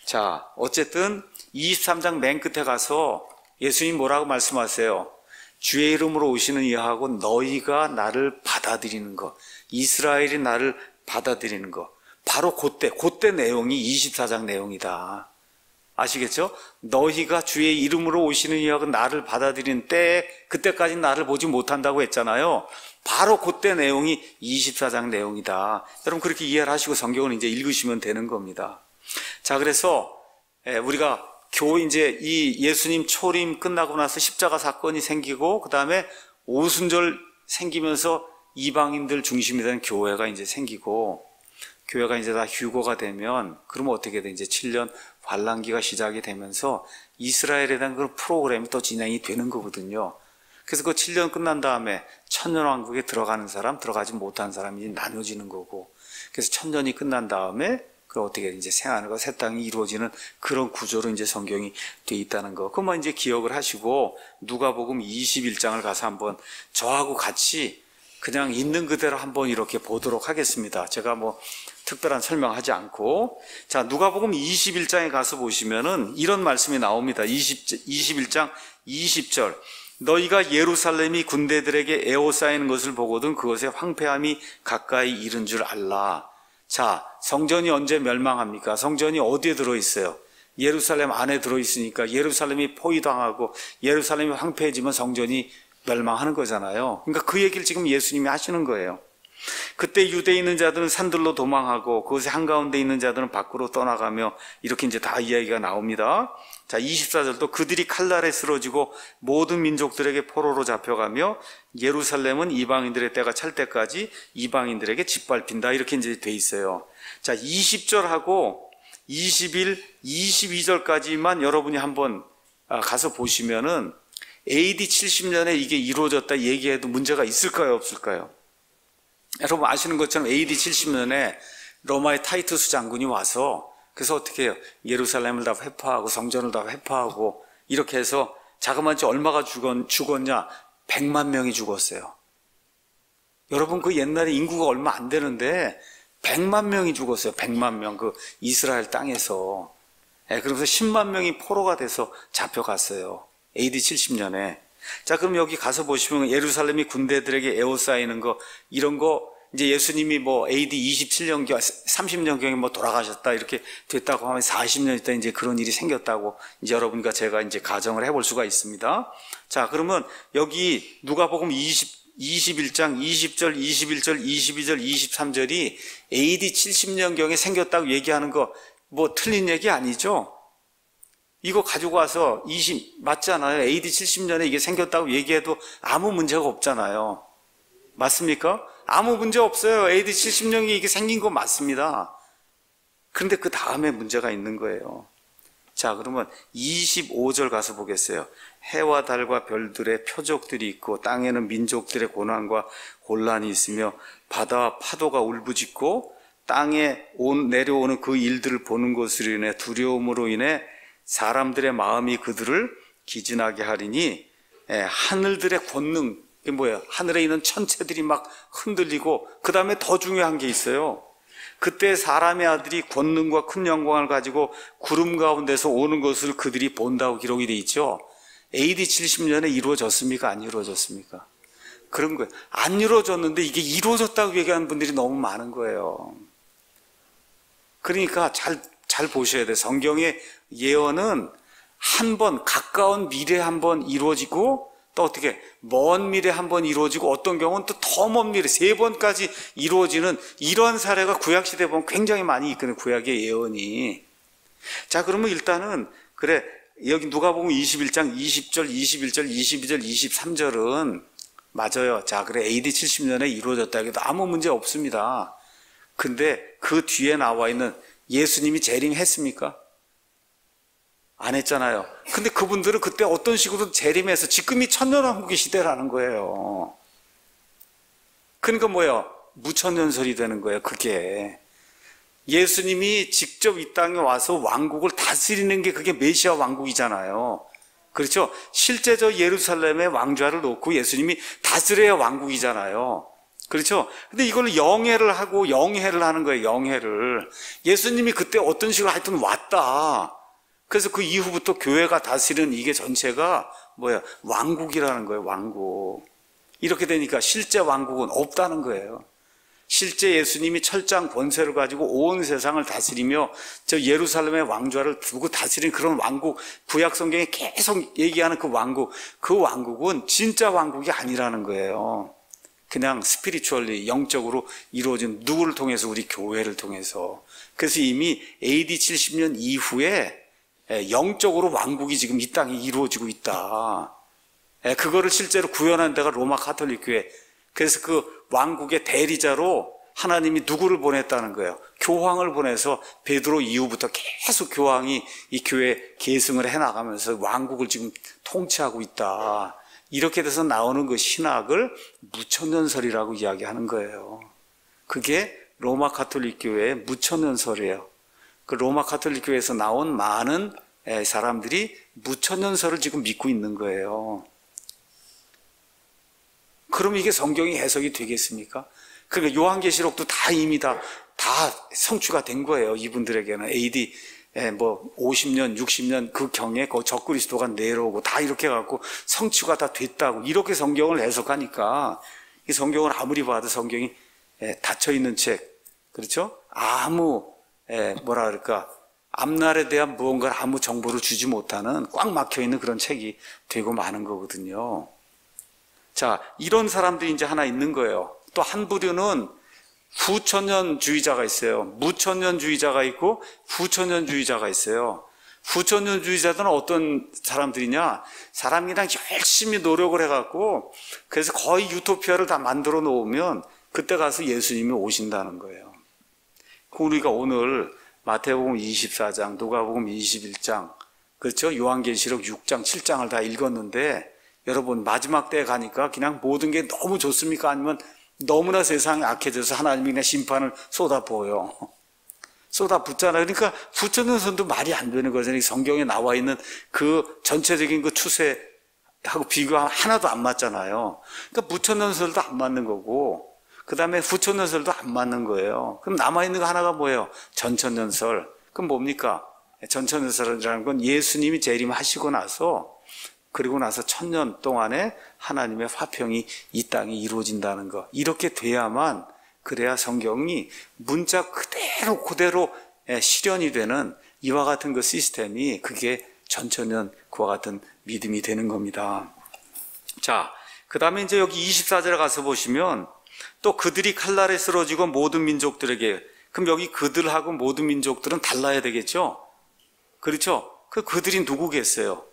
자, 어쨌든 23장 맨 끝에 가서 예수님 뭐라고 말씀하세요? 주의 이름으로 오시는 이하고 너희가 나를 받아들이는 것, 이스라엘이 나를 받아들이는 것, 바로 그때 내용이 24장 내용이다. 아시겠죠? 너희가 주의 이름으로 오시는 이하고 나를 받아들이는 때에 그때까지 나를 보지 못한다고 했잖아요. 바로 그때 내용이 24장 내용이다. 여러분 그렇게 이해를 하시고 성경을 이제 읽으시면 되는 겁니다. 자, 그래서 우리가 이제 이 예수님 초림 끝나고 나서 십자가 사건이 생기고 그 다음에 오순절 생기면서 이방인들 중심이 된 교회가 이제 생기고 교회가 이제 다 휴거가 되면 그러면 어떻게 돼? 이제 7년 환란기가 시작이 되면서 이스라엘에 대한 그런 프로그램이 또 진행이 되는 거거든요. 그래서 그 7년 끝난 다음에 천년왕국에 들어가는 사람, 들어가지 못한 사람이 나눠지는 거고, 그래서 천년이 끝난 다음에 그 어떻게 이제 새하늘과 새 땅이 이루어지는 그런 구조로 이제 성경이 돼 있다는 거. 그만 이제 기억을 하시고 누가복음 21장을 가서 한번 저하고 같이 그냥 있는 그대로 한번 이렇게 보도록 하겠습니다. 제가 뭐 특별한 설명하지 않고. 자, 누가복음 21장에 가서 보시면은 이런 말씀이 나옵니다. 21장 20절. 너희가 예루살렘이 군대들에게 에워싸이는 것을 보거든 그것의 황폐함이 가까이 이른 줄 알라. 자, 성전이 언제 멸망합니까? 성전이 어디에 들어있어요? 예루살렘 안에 들어있으니까 예루살렘이 포위당하고 예루살렘이 황폐해지면 성전이 멸망하는 거잖아요. 그러니까 그 얘기를 지금 예수님이 하시는 거예요. 그때 유대에 있는 자들은 산들로 도망하고 그것의 한가운데 있는 자들은 밖으로 떠나가며 이렇게 이제 다 이야기가 나옵니다. 자, 24절도 그들이 칼날에 쓰러지고 모든 민족들에게 포로로 잡혀가며 예루살렘은 이방인들의 때가 찰 때까지 이방인들에게 짓밟힌다. 이렇게 이제 돼 있어요. 자, 20절하고 21, 22절까지만 여러분이 한번 가서 보시면은 AD 70년에 이게 이루어졌다 얘기해도 문제가 있을까요? 없을까요? 여러분 아시는 것처럼 AD 70년에 로마의 타이투스 장군이 와서 그래서 어떻게 해요? 예루살렘을 다 회파하고 성전을 다 회파하고 이렇게 해서 자그마치 얼마가 죽었냐? 100만 명이 죽었어요. 여러분 그 옛날에 인구가 얼마 안 되는데 100만 명이 죽었어요. 100만 명 그 이스라엘 땅에서. 그러면서 10만 명이 포로가 돼서 잡혀갔어요. AD 70년에. 자, 그럼 여기 가서 보시면 예루살렘이 군대들에게 에워싸이는 거, 이런 거, 이제 예수님이 뭐 AD 27년경, 30년경에 뭐 돌아가셨다, 이렇게 됐다고 하면 40년 있다 이제 그런 일이 생겼다고 이제 여러분과 제가 이제 가정을 해볼 수가 있습니다. 자, 그러면 여기 누가복음 21장 20절, 21절, 22절, 23절이 AD 70년경에 생겼다고 얘기하는 거, 뭐 틀린 얘기 아니죠? 이거 가지고 와서 맞잖아요. AD 70년에 이게 생겼다고 얘기해도 아무 문제가 없잖아요. 맞습니까? 아무 문제 없어요. AD 70년이 이게 생긴 거 맞습니다. 그런데 그 다음에 문제가 있는 거예요. 자, 그러면 25절 가서 보겠어요. 해와 달과 별들의 표적들이 있고 땅에는 민족들의 고난과 혼란이 있으며 바다와 파도가 울부짖고 땅에 내려오는 그 일들을 보는 것으로 인해 두려움으로 인해 사람들의 마음이 그들을 기진하게 하리니 하늘들의 권능, 이게 뭐예요? 하늘에 있는 천체들이 막 흔들리고 그 다음에 더 중요한 게 있어요. 그때 사람의 아들이 권능과 큰 영광을 가지고 구름 가운데서 오는 것을 그들이 본다고 기록이 돼 있죠. AD 70년에 이루어졌습니까? 안 이루어졌습니까? 그런 거예요. 안 이루어졌는데 이게 이루어졌다고 얘기하는 분들이 너무 많은 거예요. 그러니까 잘 보셔야 돼요. 성경의 예언은 한 번, 가까운 미래에 한 번 이루어지고 또 어떻게 먼 미래에 한 번 이루어지고 어떤 경우는 또 더 먼 미래 3번까지 이루어지는 이런 사례가 구약시대에 보면 굉장히 많이 있거든요. 구약의 예언이. 자, 그러면 일단은 그래, 여기 누가복음 21장 20절, 21절, 22절, 23절은 맞아요. 자, 그래, AD 70년에 이루어졌다 해도 아무 문제 없습니다. 근데 그 뒤에 나와 있는 예수님이 재림했습니까? 안 했잖아요. 근데 그분들은 그때 어떤 식으로 재림해서 지금이 천년왕국의 시대라는 거예요. 그러니까 뭐예요? 무천년설이 되는 거예요. 그게 예수님이 직접 이 땅에 와서 왕국을 다스리는 게 그게 메시아 왕국이잖아요. 그렇죠? 실제 저 예루살렘에 왕좌를 놓고 예수님이 다스려야 왕국이잖아요. 그렇죠? 근데 이걸 영해를 하고 영해를 하는 거예요. 영해를. 예수님이 그때 어떤 식으로 하여튼 왔다. 그래서 그 이후부터 교회가 다스리는 이게 전체가 뭐야? 왕국이라는 거예요. 왕국. 이렇게 되니까 실제 왕국은 없다는 거예요. 실제 예수님이 철장 권세를 가지고 온 세상을 다스리며 저 예루살렘의 왕좌를 두고 다스리는 그런 왕국, 구약 성경에 계속 얘기하는 그 왕국은 진짜 왕국이 아니라는 거예요. 그냥 스피리추얼리 영적으로 이루어진 누구를 통해서? 우리 교회를 통해서. 그래서 이미 AD 70년 이후에 영적으로 왕국이 지금 이 땅에 이루어지고 있다. 그거를 실제로 구현한 데가 로마 가톨릭 교회. 그래서 그 왕국의 대리자로 하나님이 누구를 보냈다는 거예요? 교황을 보내서 베드로 이후부터 계속 교황이 이 교회 계승을 해나가면서 왕국을 지금 통치하고 있다. 이렇게 돼서 나오는 그 신학을 무천년설이라고 이야기하는 거예요. 그게 로마 가톨릭 교회의 무천년설이에요. 그 로마 가톨릭 교회에서 나온 많은 사람들이 무천년설을 지금 믿고 있는 거예요. 그럼 이게 성경이 해석이 되겠습니까? 그러니까 요한계시록도 다 이미 다 성취가 된 거예요. 이분들에게는 AD 50년, 60년 그 경에 그 적그리스도가 내려오고 다 이렇게 해갖고 성취가 다 됐다고 이렇게 성경을 해석하니까 이 성경을 아무리 봐도 성경이 닫혀있는 책, 그렇죠? 아무 뭐라 그럴까, 앞날에 대한 무언가를 아무 정보를 주지 못하는 꽉 막혀있는 그런 책이 되고 마는 거거든요. 자, 이런 사람들이 이제 하나 있는 거예요. 또 한 부류는 후천년주의자가 있어요. 무천년주의자가 있고 후천년주의자가 있어요. 후천년주의자들은 어떤 사람들이냐? 사람이 그냥 열심히 노력을 해갖고 그래서 거의 유토피아를 다 만들어 놓으면 그때 가서 예수님이 오신다는 거예요. 우리가 오늘 마태복음 24장, 누가복음 21장, 그렇죠? 요한계시록 6장, 7장을 다 읽었는데 여러분 마지막 때에 가니까 그냥 모든 게 너무 좋습니까? 아니면 너무나 세상이 악해져서 하나님이 그냥 심판을 쏟아부어요. 쏟아붓잖아요. 그러니까 부처님선도 말이 안 되는 거잖아요. 성경에 나와 있는 그 전체적인 그 추세하고 비교하면 하나도 안 맞잖아요. 그러니까 부처님설도 안 맞는 거고 그 다음에 후천년설도 안 맞는 거예요. 그럼 남아있는 거 하나가 뭐예요? 전천년설. 그럼 뭡니까? 전천년설이라는 건 예수님이 재림하시고 나서 그리고 나서 1000년 동안에 하나님의 화평이 이 땅에 이루어진다는 거. 이렇게 돼야만 그래야 성경이 문자 그대로 실현이 되는 이와 같은 그 시스템이 그게 전천년 그와 같은 믿음이 되는 겁니다. 자, 그 다음에 이제 여기 24절에 가서 보시면 또 그들이 칼날에 쓰러지고 모든 민족들에게 그럼 여기 그들하고 모든 민족들은 달라야 되겠죠? 그렇죠? 그들이 누구겠어요?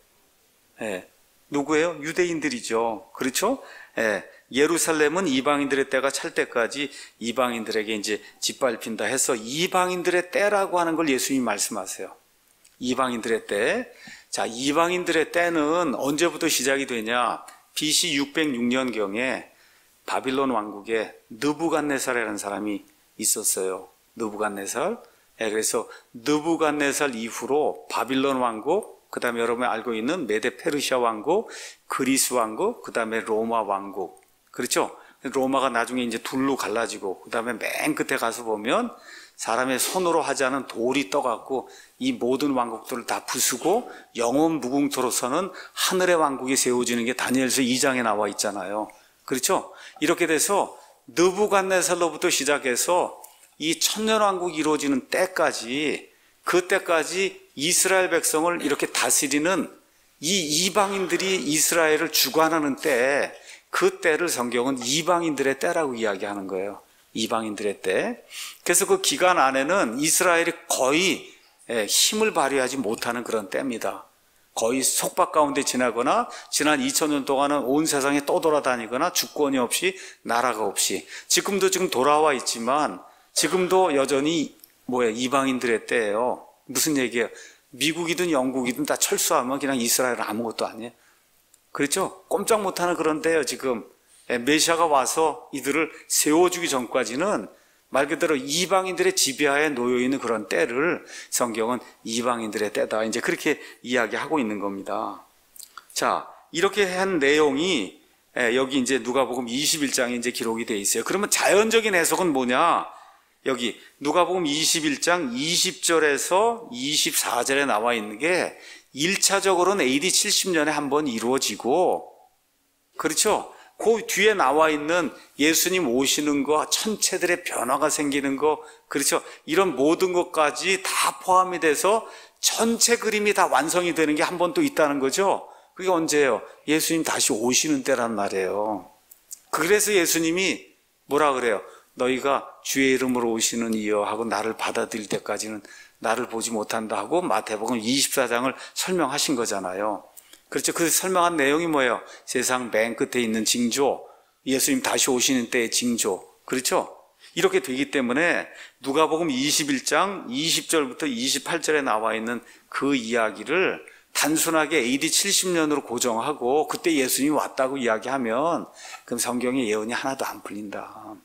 예. 누구예요? 유대인들이죠. 그렇죠? 예. 예루살렘은 이방인들의 때가 찰 때까지 이방인들에게 이제 짓밟힌다 해서 이방인들의 때라고 하는 걸 예수님이 말씀하세요. 이방인들의 때. 자, 이방인들의 때는 언제부터 시작이 되냐? BC 606년경에 바빌론 왕국에 느부갓네살이라는 사람이 있었어요. 느부갓네살. 예, 그래서 느부갓네살 이후로 바빌론 왕국, 그 다음에 여러분이 알고 있는 메데 페르시아 왕국, 그리스 왕국, 그 다음에 로마 왕국. 그렇죠? 로마가 나중에 이제 둘로 갈라지고, 그 다음에 맨 끝에 가서 보면 사람의 손으로 하지 않은 돌이 떠갖고 이 모든 왕국들을 다 부수고 영원 무궁토로서는 하늘의 왕국이 세워지는 게 다니엘서 2장에 나와 있잖아요. 그렇죠? 이렇게 돼서 느부갓네살로부터 시작해서 이 천년왕국이 이루어지는 때까지, 그때까지 이스라엘 백성을 이렇게 다스리는 이 이방인들이 이스라엘을 주관하는 때, 그 때를 성경은 이방인들의 때라고 이야기하는 거예요. 이방인들의 때. 그래서 그 기간 안에는 이스라엘이 거의 힘을 발휘하지 못하는 그런 때입니다. 거의 속박 가운데 지나거나 지난 2000년 동안은 온 세상에 떠돌아다니거나 주권이 없이, 나라가 없이, 지금도 지금 돌아와 있지만 지금도 여전히 이방인들의 때예요. 무슨 얘기예요? 미국이든 영국이든 다 철수하면 그냥 이스라엘은 아무것도 아니에요. 그렇죠? 꼼짝 못하는 그런 때예요. 지금 메시아가 와서 이들을 세워주기 전까지는 말 그대로 이방인들의 지배하에 놓여있는 그런 때를 성경은 이방인들의 때다, 이제 그렇게 이야기하고 있는 겁니다. 자, 이렇게 한 내용이 여기 이제 누가복음 21장에 이제 기록이 되어 있어요. 그러면 자연적인 해석은 뭐냐? 여기 누가복음 21장 20절에서 24절에 나와 있는 게 1차적으로는 AD 70년에 한번 이루어지고, 그렇죠? 그 뒤에 나와 있는 예수님 오시는 거, 천체들의 변화가 생기는 거, 그렇죠? 이런 모든 것까지 다 포함이 돼서 전체 그림이 다 완성이 되는 게 한 번 또 있다는 거죠. 그게 언제예요? 예수님 다시 오시는 때란 말이에요. 그래서 예수님이 뭐라 그래요? 너희가 주의 이름으로 오시는 이여 하고 나를 받아들일 때까지는 나를 보지 못한다 하고 마태복음 24장을 설명하신 거잖아요. 그렇죠. 그 설명한 내용이 뭐예요? 세상 맨 끝에 있는 징조, 예수님 다시 오시는 때의 징조. 그렇죠? 이렇게 되기 때문에 누가복음 21장 20절부터 28절에 나와 있는 그 이야기를 단순하게 AD 70년으로 고정하고 그때 예수님이 왔다고 이야기하면 그럼 성경의 예언이 하나도 안 풀린다.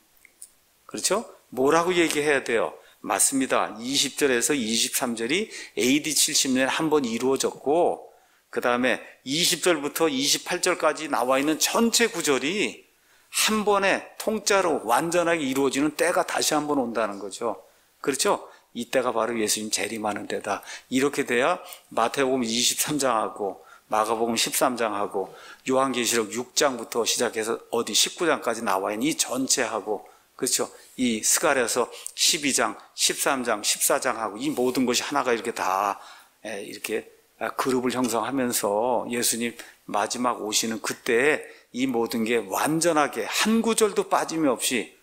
그렇죠? 뭐라고 얘기해야 돼요? 맞습니다. 20절에서 23절이 AD 70년에 한 번 이루어졌고, 그 다음에 20절부터 28절까지 나와 있는 전체 구절이 한 번에 통짜로 완전하게 이루어지는 때가 다시 한 번 온다는 거죠. 그렇죠? 이때가 바로 예수님 재림하는 때다. 이렇게 돼야 마태복음 23장하고 마가복음 13장하고 요한계시록 6장부터 시작해서 어디 19장까지 나와 있는 이 전체하고, 그렇죠? 이 스가랴서 12장, 13장, 14장하고 이 모든 것이 하나가 이렇게 다 이렇게 그룹을 형성하면서 예수님 마지막 오시는 그때에 이 모든 게 완전하게 한 구절도 빠짐이 없이,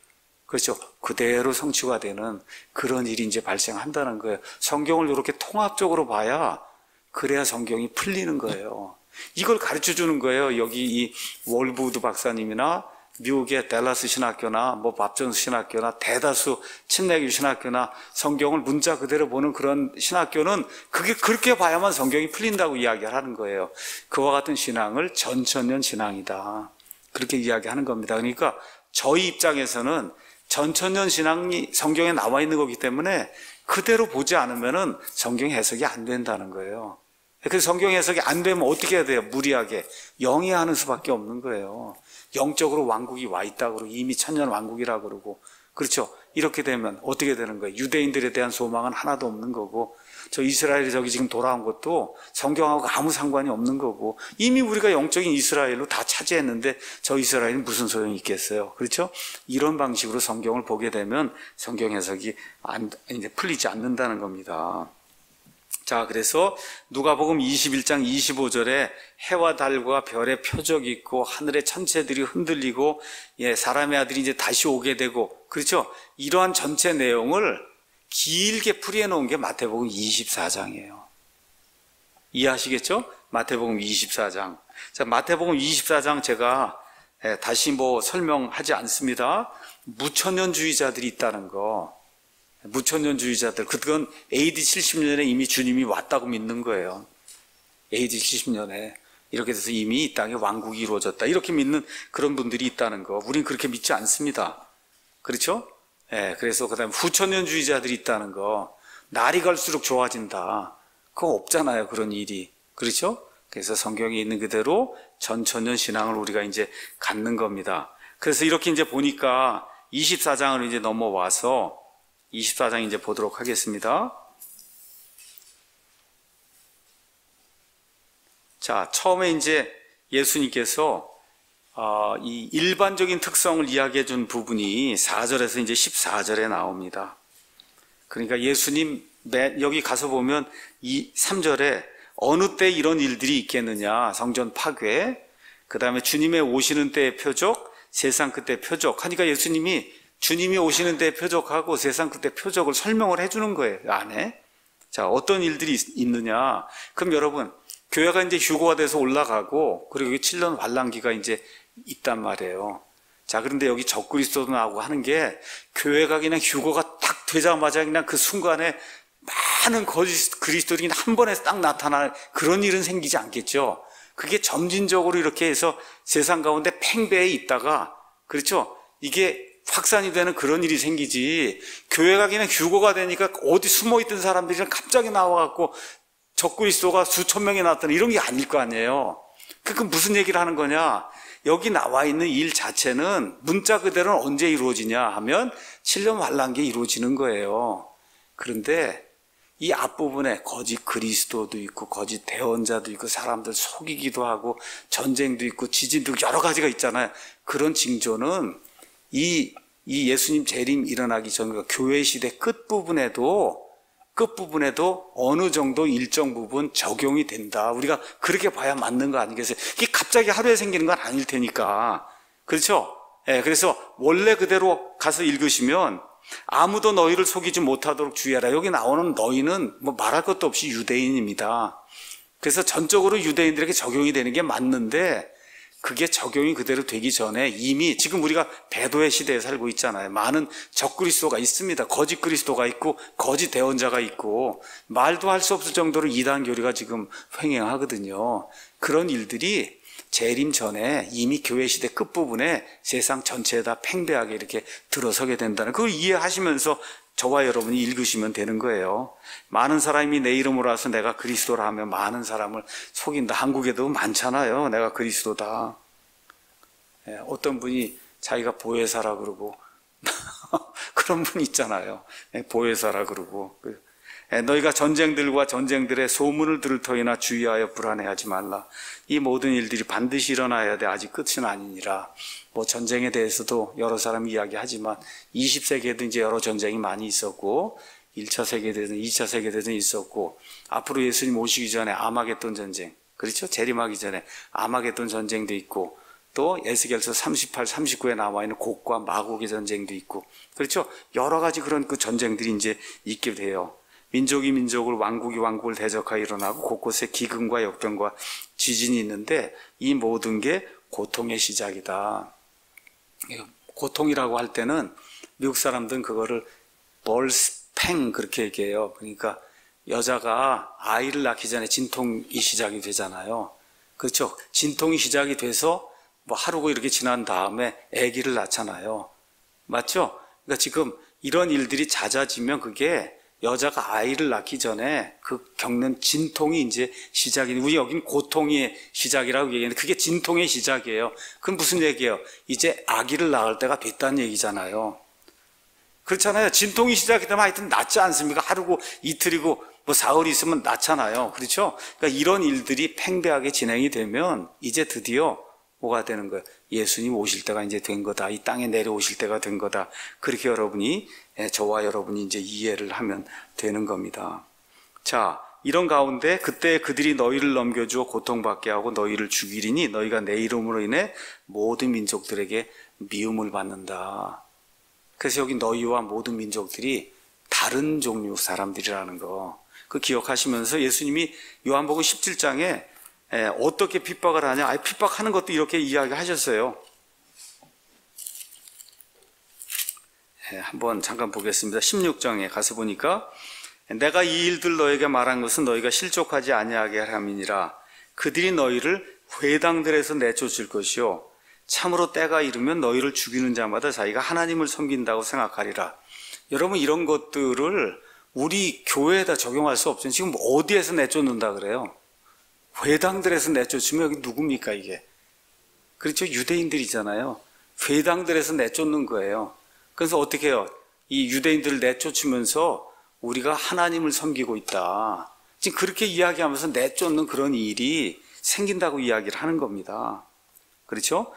그렇죠, 그대로 성취가 되는 그런 일이 이제 발생한다는 거예요. 성경을 이렇게 통합적으로 봐야, 그래야 성경이 풀리는 거예요. 이걸 가르쳐 주는 거예요. 여기 이 월부우드 박사님이나 미국의 댈러스 신학교나 밥존스 신학교나 대다수 침례교 신학교나 성경을 문자 그대로 보는 그런 신학교는 그게 그렇게 봐야만 성경이 풀린다고 이야기를 하는 거예요. 그와 같은 신앙을 전천년 신앙이다, 그렇게 이야기하는 겁니다. 그러니까 저희 입장에서는 전천년 신앙이 성경에 나와 있는 거기 때문에 그대로 보지 않으면은 성경 해석이 안 된다는 거예요. 그래서 성경 해석이 안 되면 어떻게 해야 돼요? 무리하게 영위하는 수밖에 없는 거예요. 영적으로 왕국이 와 있다고 그러고 이미 천년 왕국이라고 그러고, 그렇죠? 이렇게 되면 어떻게 되는 거예요? 유대인들에 대한 소망은 하나도 없는 거고, 저 이스라엘이 저기 지금 돌아온 것도 성경하고 아무 상관이 없는 거고, 이미 우리가 영적인 이스라엘로 다 차지했는데 저 이스라엘은 무슨 소용이 있겠어요? 그렇죠? 이런 방식으로 성경을 보게 되면 성경 해석이 이제 풀리지 않는다는 겁니다. 자, 그래서 누가복음 21장 25절에 해와 달과 별의 표적이 있고 하늘의 천체들이 흔들리고 사람의 아들이 이제 다시 오게 되고, 그렇죠? 이러한 전체 내용을 길게 풀이해 놓은 게 마태복음 24장이에요. 이해하시겠죠? 마태복음 24장. 자, 마태복음 24장 제가 다시 설명하지 않습니다. 무천년주의자들이 있다는 거. 무천년주의자들. 그건 AD 70년에 이미 주님이 왔다고 믿는 거예요. AD 70년에. 이렇게 돼서 이미 이 땅에 왕국이 이루어졌다. 이렇게 믿는 그런 분들이 있다는 거. 우린 그렇게 믿지 않습니다. 그렇죠? 그래서 그 다음에 후천년주의자들이 있다는 거. 날이 갈수록 좋아진다. 그거 없잖아요. 그런 일이. 그렇죠? 그래서 성경에 있는 그대로 전천년 신앙을 우리가 이제 갖는 겁니다. 그래서 이렇게 이제 보니까 24장을 이제 넘어와서 24장 이제 보도록 하겠습니다. 자, 처음에 이제 예수님께서 이 일반적인 특성을 이야기해 준 부분이 4절에서 이제 14절에 나옵니다. 그러니까 예수님 여기 가서 보면 이 3절에 어느 때 이런 일들이 있겠느냐, 성전 파괴, 그 다음에 주님의 오시는 때의 표적, 세상 끝의 표적 하니까 예수님이 주님이 오시는 때의 표적하고 세상 끝의 표적을 설명을 해주는 거예요, 안에. 자, 어떤 일들이 있느냐. 그럼 여러분, 교회가 이제 휴거가 돼서 올라가고, 그리고 7년 환란기가 이제 있단 말이에요. 자, 그런데 여기 적그리스도도 나오고 하는 게, 교회가 그냥 휴거가 딱 되자마자 그냥 그 순간에 많은 거짓 그리스도인이 한 번에 딱 나타날 그런 일은 생기지 않겠죠. 그게 점진적으로 이렇게 해서 세상 가운데 팽배해 있다가, 그렇죠? 이게 확산이 되는 그런 일이 생기지, 교회가 그냥 휴거가 되니까 어디 숨어있던 사람들이 갑자기 나와갖고 적그리스도가 수천 명이 나왔다는 이런 게 아닐 거 아니에요. 그럼 무슨 얘기를 하는 거냐? 여기 나와 있는 일 자체는 문자 그대로는 언제 이루어지냐 하면 7년 환란기에 이루어지는 거예요. 그런데 이 앞부분에 거짓 그리스도도 있고 거짓 대언자도 있고 사람들 속이기도 하고 전쟁도 있고 지진도 있고 여러 가지가 있잖아요. 그런 징조는 이 예수님 재림 일어나기 전 교회 시대 끝부분에도 어느 정도 일정 부분 적용이 된다. 우리가 그렇게 봐야 맞는 거 아니겠어요? 이게 갑자기 하루에 생기는 건 아닐 테니까. 그렇죠? 그래서 원래 그대로 가서 읽으시면 아무도 너희를 속이지 못하도록 주의하라. 여기 나오는 너희는 말할 것도 없이 유대인입니다. 그래서 전적으로 유대인들에게 적용이 되는 게 맞는데 그게 적용이 그대로 되기 전에 이미 지금 우리가 배도의 시대에 살고 있잖아요. 많은 적그리스도가 있습니다. 거짓 그리스도가 있고 거짓 대언자가 있고 말도 할 수 없을 정도로 이단 교리가 지금 횡행하거든요. 그런 일들이 재림 전에 이미 교회 시대 끝부분에 세상 전체에다 팽배하게 이렇게 들어서게 된다는 그걸 이해하시면서 저와 여러분이 읽으시면 되는 거예요. 많은 사람이 내 이름으로 와서 내가 그리스도라 하면 많은 사람을 속인다. 한국에도 많잖아요. 내가 그리스도다. 어떤 분이 자기가 보혜사라 그러고 그런 분 있잖아요. 보혜사라 그러고 너희가 전쟁들과 전쟁들의 소문을 들을 터이나 주의하여 불안해하지 말라. 이 모든 일들이 반드시 일어나야 돼. 아직 끝은 아니니라. 전쟁에 대해서도 여러 사람이 이야기하지만 20세기에도 이제 여러 전쟁이 많이 있었고 1차 세계대전, 2차 세계대전이 있었고 앞으로 예수님 오시기 전에 아마겟돈 전쟁, 그렇죠? 재림하기 전에 아마겟돈 전쟁도 있고 또 에스겔서 38, 39에 나와 있는 곡과 마곡의 전쟁도 있고 그렇죠? 여러 가지 그런 그 전쟁들이 이제 있게 돼요. 민족이 민족을, 왕국이 왕국을 대적하여 일어나고 곳곳에 기근과 역병과 지진이 있는데 이 모든 게 고통의 시작이다. 고통이라고 할 때는 미국 사람들은 그거를 벌스팽 그렇게 얘기해요. 그러니까 여자가 아이를 낳기 전에 진통이 시작이 되잖아요. 그렇죠? 진통이 시작이 돼서 하루고 이렇게 지난 다음에 아기를 낳잖아요. 맞죠? 그러니까 지금 이런 일들이 잦아지면 그게 여자가 아이를 낳기 전에 그 겪는 진통이 이제 시작이, 우리 여긴 고통의 시작이라고 얘기하는데 그게 진통의 시작이에요. 그럼 무슨 얘기예요? 이제 아기를 낳을 때가 됐다는 얘기잖아요. 그렇잖아요. 진통이 시작이 되면 하여튼 낫지 않습니까? 하루고 이틀이고 사흘이 있으면 낫잖아요. 그렇죠? 그러니까 이런 일들이 팽배하게 진행이 되면 이제 드디어 뭐가 되는 거예요? 예수님 오실 때가 이제 된 거다. 이 땅에 내려오실 때가 된 거다. 그렇게 여러분이, 저와 여러분이 이제 이해를 하면 되는 겁니다. 자, 이런 가운데 그때 그들이 너희를 넘겨주어 고통받게 하고 너희를 죽이리니 너희가 내 이름으로 인해 모든 민족들에게 미움을 받는다. 그래서 여기 너희와 모든 민족들이 다 다른 종류 사람들이라는 거. 그 기억하시면서 예수님이 요한복음 17장에 어떻게 핍박을 하냐. 핍박하는 것도 이렇게 이야기하셨어요. 한번 잠깐 보겠습니다. 16장에 가서 보니까 내가 이 일들 너에게 말한 것은 너희가 실족하지 아니하게 함이니라. 그들이 너희를 회당들에서 내쫓을 것이요 참으로 때가 이르면 너희를 죽이는 자마다 자기가 하나님을 섬긴다고 생각하리라. 여러분, 이런 것들을 우리 교회에다 적용할 수 없죠. 지금 어디에서 내쫓는다 그래요? 회당들에서 내쫓으면 여기 누굽니까 이게? 그렇죠? 유대인들이잖아요. 회당들에서 내쫓는 거예요. 그래서 어떻게 해요? 이 유대인들을 내쫓으면서 우리가 하나님을 섬기고 있다. 지금 그렇게 이야기하면서 내쫓는 그런 일이 생긴다고 이야기를 하는 겁니다. 그렇죠?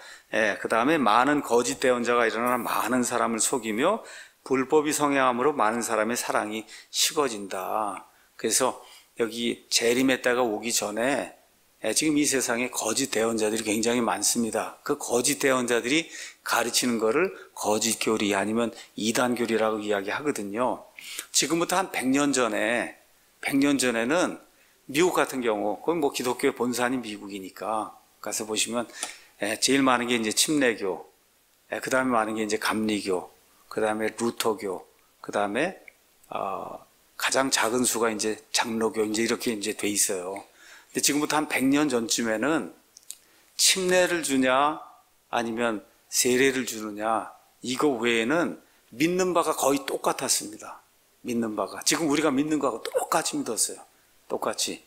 그 다음에 많은 거짓 대언자가 일어나 많은 사람을 속이며 불법이 성행함으로 많은 사람의 사랑이 식어진다. 그래서 여기 재림의 때가 오기 전에 지금 이 세상에 거짓 대언자들이 굉장히 많습니다. 그 거짓 대언자들이 가르치는 거를 거짓 교리 아니면 이단 교리라고 이야기하거든요. 지금부터 한 100년 전에는 미국 같은 경우, 그건 뭐 기독교의 본산이 미국이니까 가서 보시면 제일 많은 게 이제 침례교, 그 다음에 많은 게 이제 감리교, 그 다음에 루터교, 그 다음에 가장 작은 수가 이제 장로교, 이제 이렇게 이제 돼 있어요. 근데 지금부터 한 100년 전쯤에는 침례를 주냐 아니면 세례를 주느냐 이거 외에는 믿는 바가 거의 똑같았습니다. 믿는 바가 지금 우리가 믿는 거하고 똑같이 믿었어요. 똑같이.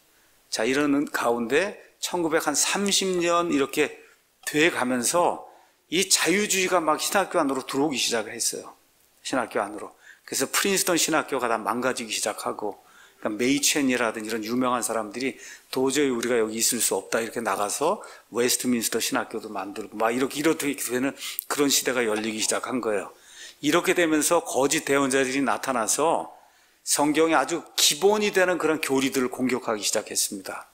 자, 이러는 가운데 1930년 이렇게 돼 가면서 이 자유주의가 막 신학교 안으로 들어오기 시작을 했어요. 신학교 안으로. 그래서 프린스턴 신학교가 다 망가지기 시작하고, 그러니까 메이첸이라든지 이런 유명한 사람들이 도저히 우리가 여기 있을 수 없다 이렇게 나가서 웨스트민스터 신학교도 만들고 막 이렇게 되는 그런 시대가 열리기 시작한 거예요. 이렇게 되면서 거짓 대언자들이 나타나서 성경에 아주 기본이 되는 그런 교리들을 공격하기 시작했습니다.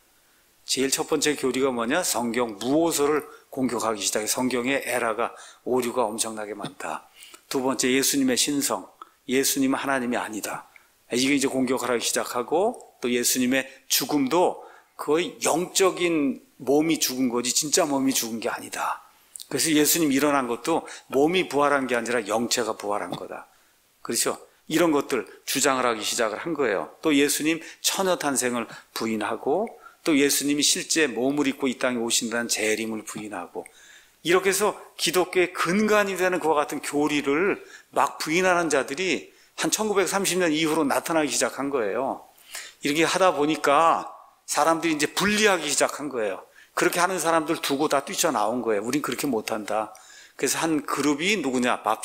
제일 첫 번째 교리가 뭐냐? 성경 무호소를 공격하기 시작해. 성경에 에러가, 오류가 엄청나게 많다. 두 번째, 예수님의 신성. 예수님은 하나님이 아니다. 이게 이제 공격을 하기 시작하고, 또 예수님의 죽음도 거의 영적인 몸이 죽은 거지 진짜 몸이 죽은 게 아니다. 그래서 예수님 일어난 것도 몸이 부활한 게 아니라 영체가 부활한 거다. 그렇죠? 이런 것들 주장을 하기 시작을 한 거예요. 또 예수님 처녀 탄생을 부인하고, 또 예수님이 실제 몸을 입고 이 땅에 오신다는 재림을 부인하고, 이렇게 해서 기독교의 근간이 되는 그와 같은 교리를 막 부인하는 자들이 한 1930년 이후로 나타나기 시작한 거예요. 이렇게 하다 보니까 사람들이 이제 분리하기 시작한 거예요. 그렇게 하는 사람들 두고 다 뛰쳐나온 거예요. 우린 그렇게 못한다. 그래서 한 그룹이 누구냐? 밥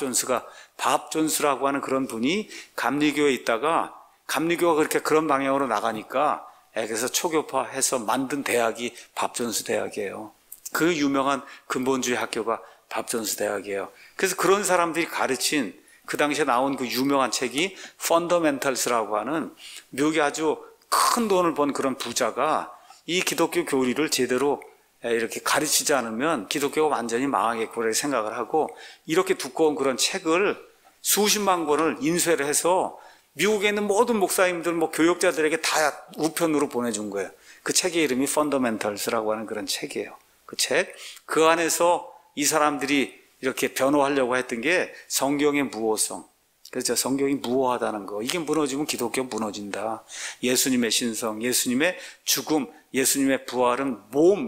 존스라고 하는 그런 분이 감리교에 있다가 감리교가 그렇게 그런 방향으로 나가니까 그래서 초교파해서 만든 대학이 밥 존스 대학이에요. 그 유명한 근본주의 학교가 밥 존스 대학이에요. 그래서 그런 사람들이 가르친 그 당시에 나온 그 유명한 책이 펀더멘탈스라고 하는 미국에 아주 큰 돈을 번 그런 부자가 이 기독교 교리를 제대로 이렇게 가르치지 않으면 기독교가 완전히 망하겠구나 생각을 하고 이렇게 두꺼운 그런 책을 수십만 권을 인쇄를 해서 미국에 있는 모든 목사님들, 교역자들에게 다 우편으로 보내준 거예요. 그 책의 이름이 펀더멘탈스라고 하는 그런 책이에요. 그 책. 그 안에서 이 사람들이 이렇게 변호하려고 했던 게 성경의 무호성. 그렇죠. 성경이 무호하다는 거. 이게 무너지면 기독교 무너진다. 예수님의 신성, 예수님의 죽음, 예수님의 부활은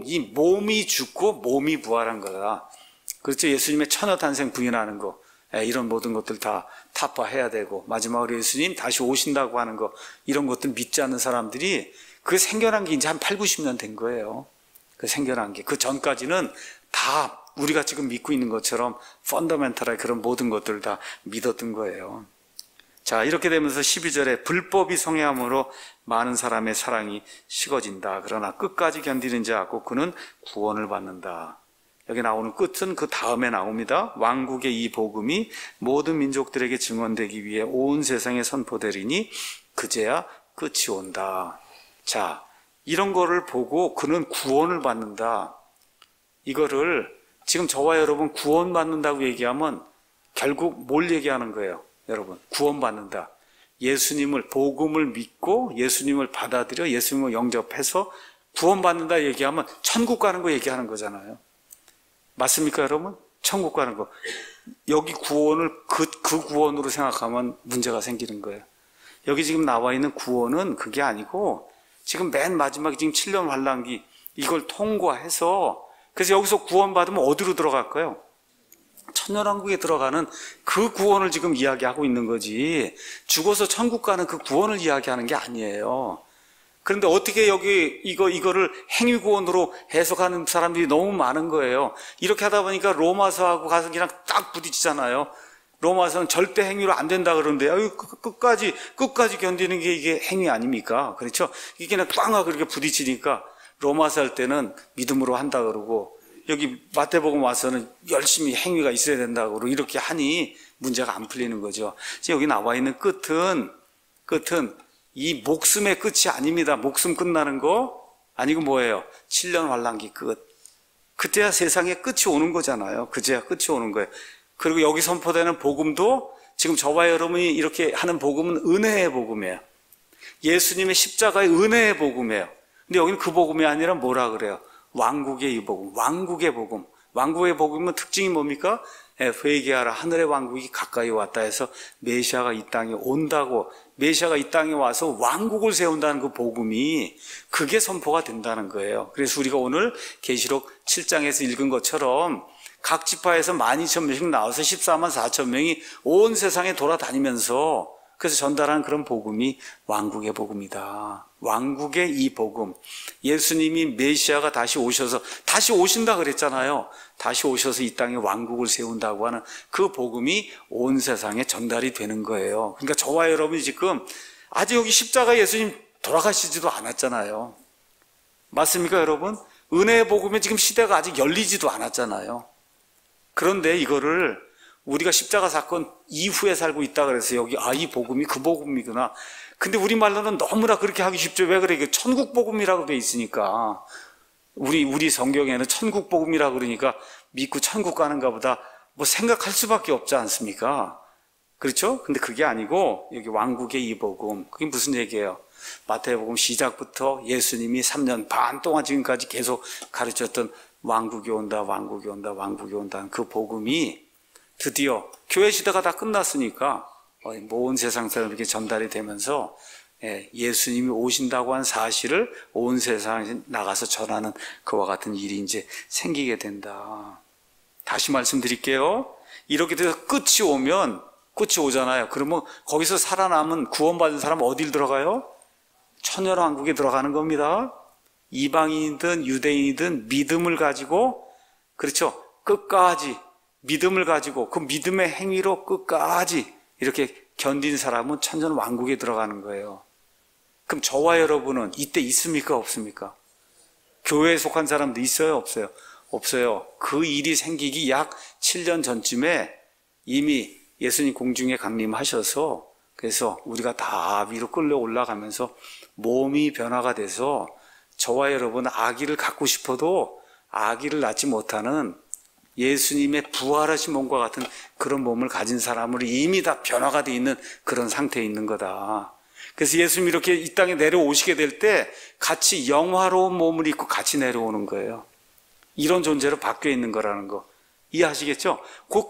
이 몸이 죽고 몸이 부활한 거다. 그렇죠. 예수님의 처녀 탄생 부인하는 거. 이런 모든 것들 다 타파해야 되고, 마지막으로 예수님 다시 오신다고 하는 거, 이런 것들 믿지 않는 사람들이 그게 생겨난 게 이제 한 8, 90년 된 거예요. 그 생겨난 게. 그 전까지는 다 우리가 지금 믿고 있는 것처럼 펀더멘탈한 그런 모든 것들을 다 믿었던 거예요. 자, 이렇게 되면서 12절에 불법이 성행함으로 많은 사람의 사랑이 식어진다. 그러나 끝까지 견디는 자 곧 그는 구원을 받는다. 여기 나오는 끝은 그 다음에 나옵니다. 왕국의 이 복음이 모든 민족들에게 증언되기 위해 온 세상에 선포되리니 그제야 끝이 온다. 자, 이런 거를 보고 그는 구원을 받는다. 이거를 지금 저와 여러분 구원받는다고 얘기하면 결국 뭘 얘기하는 거예요? 여러분, 구원받는다. 예수님을, 복음을 믿고 예수님을 받아들여 예수님을 영접해서 구원받는다 얘기하면 천국 가는 거 얘기하는 거잖아요. 맞습니까, 여러분? 천국 가는 거. 여기 구원을 그 구원으로 생각하면 문제가 생기는 거예요. 여기 지금 나와 있는 구원은 그게 아니고 지금 맨 마지막에 지금 7년 환란기 이걸 통과해서 그래서 여기서 구원받으면 어디로 들어갈까요? 천년왕국에 들어가는 그 구원을 지금 이야기하고 있는 거지 죽어서 천국 가는 그 구원을 이야기하는 게 아니에요. 그런데 어떻게 여기 이거를 행위구원으로 해석하는 사람들이 너무 많은 거예요. 이렇게 하다 보니까 로마서하고 가서 그냥 딱 부딪히잖아요. 로마서는 절대 행위로 안 된다 그러는데 끝까지 견디는 게 이게 행위 아닙니까? 그렇죠? 이게 그냥 빵하고 이렇게 부딪히니까 로마서 할 때는 믿음으로 한다 그러고 여기 마태복음 와서는 열심히 행위가 있어야 된다 그러고 이렇게 하니 문제가 안 풀리는 거죠. 여기 나와 있는 끝은 이 목숨의 끝이 아닙니다. 목숨 끝나는 거 아니고 뭐예요? 7년 환란기 끝. 그때야 세상에 끝이 오는 거잖아요. 그제야 끝이 오는 거예요. 그리고 여기 선포되는 복음도 지금 저와 여러분이 이렇게 하는 복음은 은혜의 복음이에요. 예수님의 십자가의 은혜의 복음이에요. 근데 여기는 그 복음이 아니라 뭐라 그래요? 왕국의 이 복음, 왕국의 복음. 왕국의 복음은 특징이 뭡니까? 회개하라, 하늘의 왕국이 가까이 왔다 해서 메시아가 이 땅에 온다고, 메시아가 이 땅에 와서 왕국을 세운다는 그 복음이 그게 선포가 된다는 거예요. 그래서 우리가 오늘 계시록 7장에서 읽은 것처럼 각 지파에서 12,000명씩 나와서 14만 4천 명이 온 세상에 돌아다니면서 그래서 전달하는 그런 복음이 왕국의 복음이다. 왕국의 이 복음. 예수님이 메시아가 다시 오신다 그랬잖아요. 다시 오셔서 이 땅에 왕국을 세운다고 하는 그 복음이 온 세상에 전달이 되는 거예요. 그러니까 저와 여러분이 지금 아직 여기 십자가 예수님 돌아가시지도 않았잖아요. 맞습니까, 여러분? 은혜의 복음에 지금 시대가 아직 열리지도 않았잖아요. 그런데 이거를 우리가 십자가 사건 이후에 살고 있다 그래서 여기 이 복음이 그 복음이구나. 근데 우리말로는 너무나 그렇게 하기 쉽죠. 왜 그래? 이게 천국 복음이라고 돼 있으니까. 우리 성경에는 천국 복음이라고 그러니까 믿고 천국 가는가 보다 뭐 생각할 수밖에 없지 않습니까? 그렇죠? 근데 그게 아니고 여기 왕국의 이 복음. 그게 무슨 얘기예요? 마태복음 시작부터 예수님이 3년 반 동안 지금까지 계속 가르쳤던 왕국이 온다, 왕국이 온다, 왕국이 온다는 그 복음이 드디어 교회 시대가 다 끝났으니까 온 세상 사람에게 전달이 되면서 예수님이 오신다고 한 사실을 온 세상에 나가서 전하는 그와 같은 일이 이제 생기게 된다. 다시 말씀드릴게요. 이렇게 돼서 끝이 오잖아요. 그러면 거기서 살아남은 구원받은 사람은 어딜 들어가요? 천년왕국에 들어가는 겁니다. 이방인이든 유대인이든 믿음을 가지고, 그렇죠? 끝까지 믿음을 가지고 그 믿음의 행위로 끝까지 이렇게 견딘 사람은 천년왕국에 들어가는 거예요. 그럼 저와 여러분은 이때 있습니까? 없습니까? 교회에 속한 사람도 있어요? 없어요? 없어요. 그 일이 생기기 약 7년 전쯤에 이미 예수님 공중에 강림하셔서 그래서 우리가 다 위로 끌려 올라가면서 몸이 변화가 돼서 저와 여러분 아기를 갖고 싶어도 아기를 낳지 못하는 예수님의 부활하신 몸과 같은 그런 몸을 가진 사람으로 이미 다 변화가 되어 있는 그런 상태에 있는 거다. 그래서 예수님이 이렇게 이 땅에 내려오시게 될 때 같이 영화로운 몸을 입고 같이 내려오는 거예요. 이런 존재로 바뀌어 있는 거라는 거 이해하시겠죠?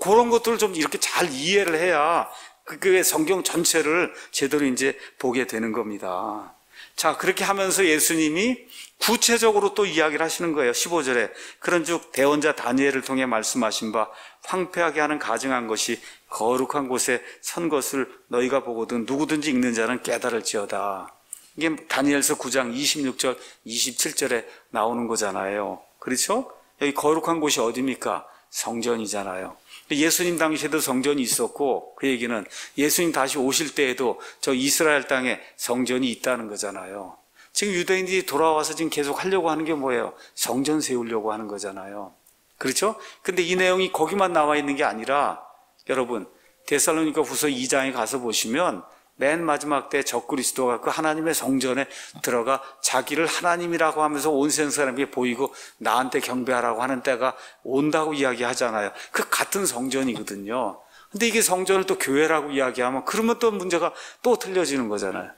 그런 것들을 좀 이렇게 잘 이해를 해야 그 성경 전체를 제대로 이제 보게 되는 겁니다. 자, 그렇게 하면서 예수님이 구체적으로 또 이야기를 하시는 거예요. 15절에 그런즉 대언자 다니엘을 통해 말씀하신 바 황폐하게 하는 가증한 것이 거룩한 곳에 선 것을 너희가 보거든 누구든지 읽는 자는 깨달을지어다. 이게 다니엘서 9장 26절 27절에 나오는 거잖아요. 그렇죠? 여기 거룩한 곳이 어디입니까? 성전이잖아요. 예수님 당시에도 성전이 있었고 그 얘기는 예수님 다시 오실 때에도 저 이스라엘 땅에 성전이 있다는 거잖아요. 지금 유대인들이 돌아와서 지금 계속 하려고 하는 게 뭐예요? 성전 세우려고 하는 거잖아요. 그렇죠? 근데 이 내용이 거기만 나와 있는 게 아니라 여러분 데살로니가 후서 2장에 가서 보시면 맨 마지막 때 적그리스도가 그 하나님의 성전에 들어가 자기를 하나님이라고 하면서 온 세상 사람에게 보이고 나한테 경배하라고 하는 때가 온다고 이야기하잖아요. 그 같은 성전이거든요. 근데 이게 성전을 또 교회라고 이야기하면 그러면 또 문제가 또 틀려지는 거잖아요.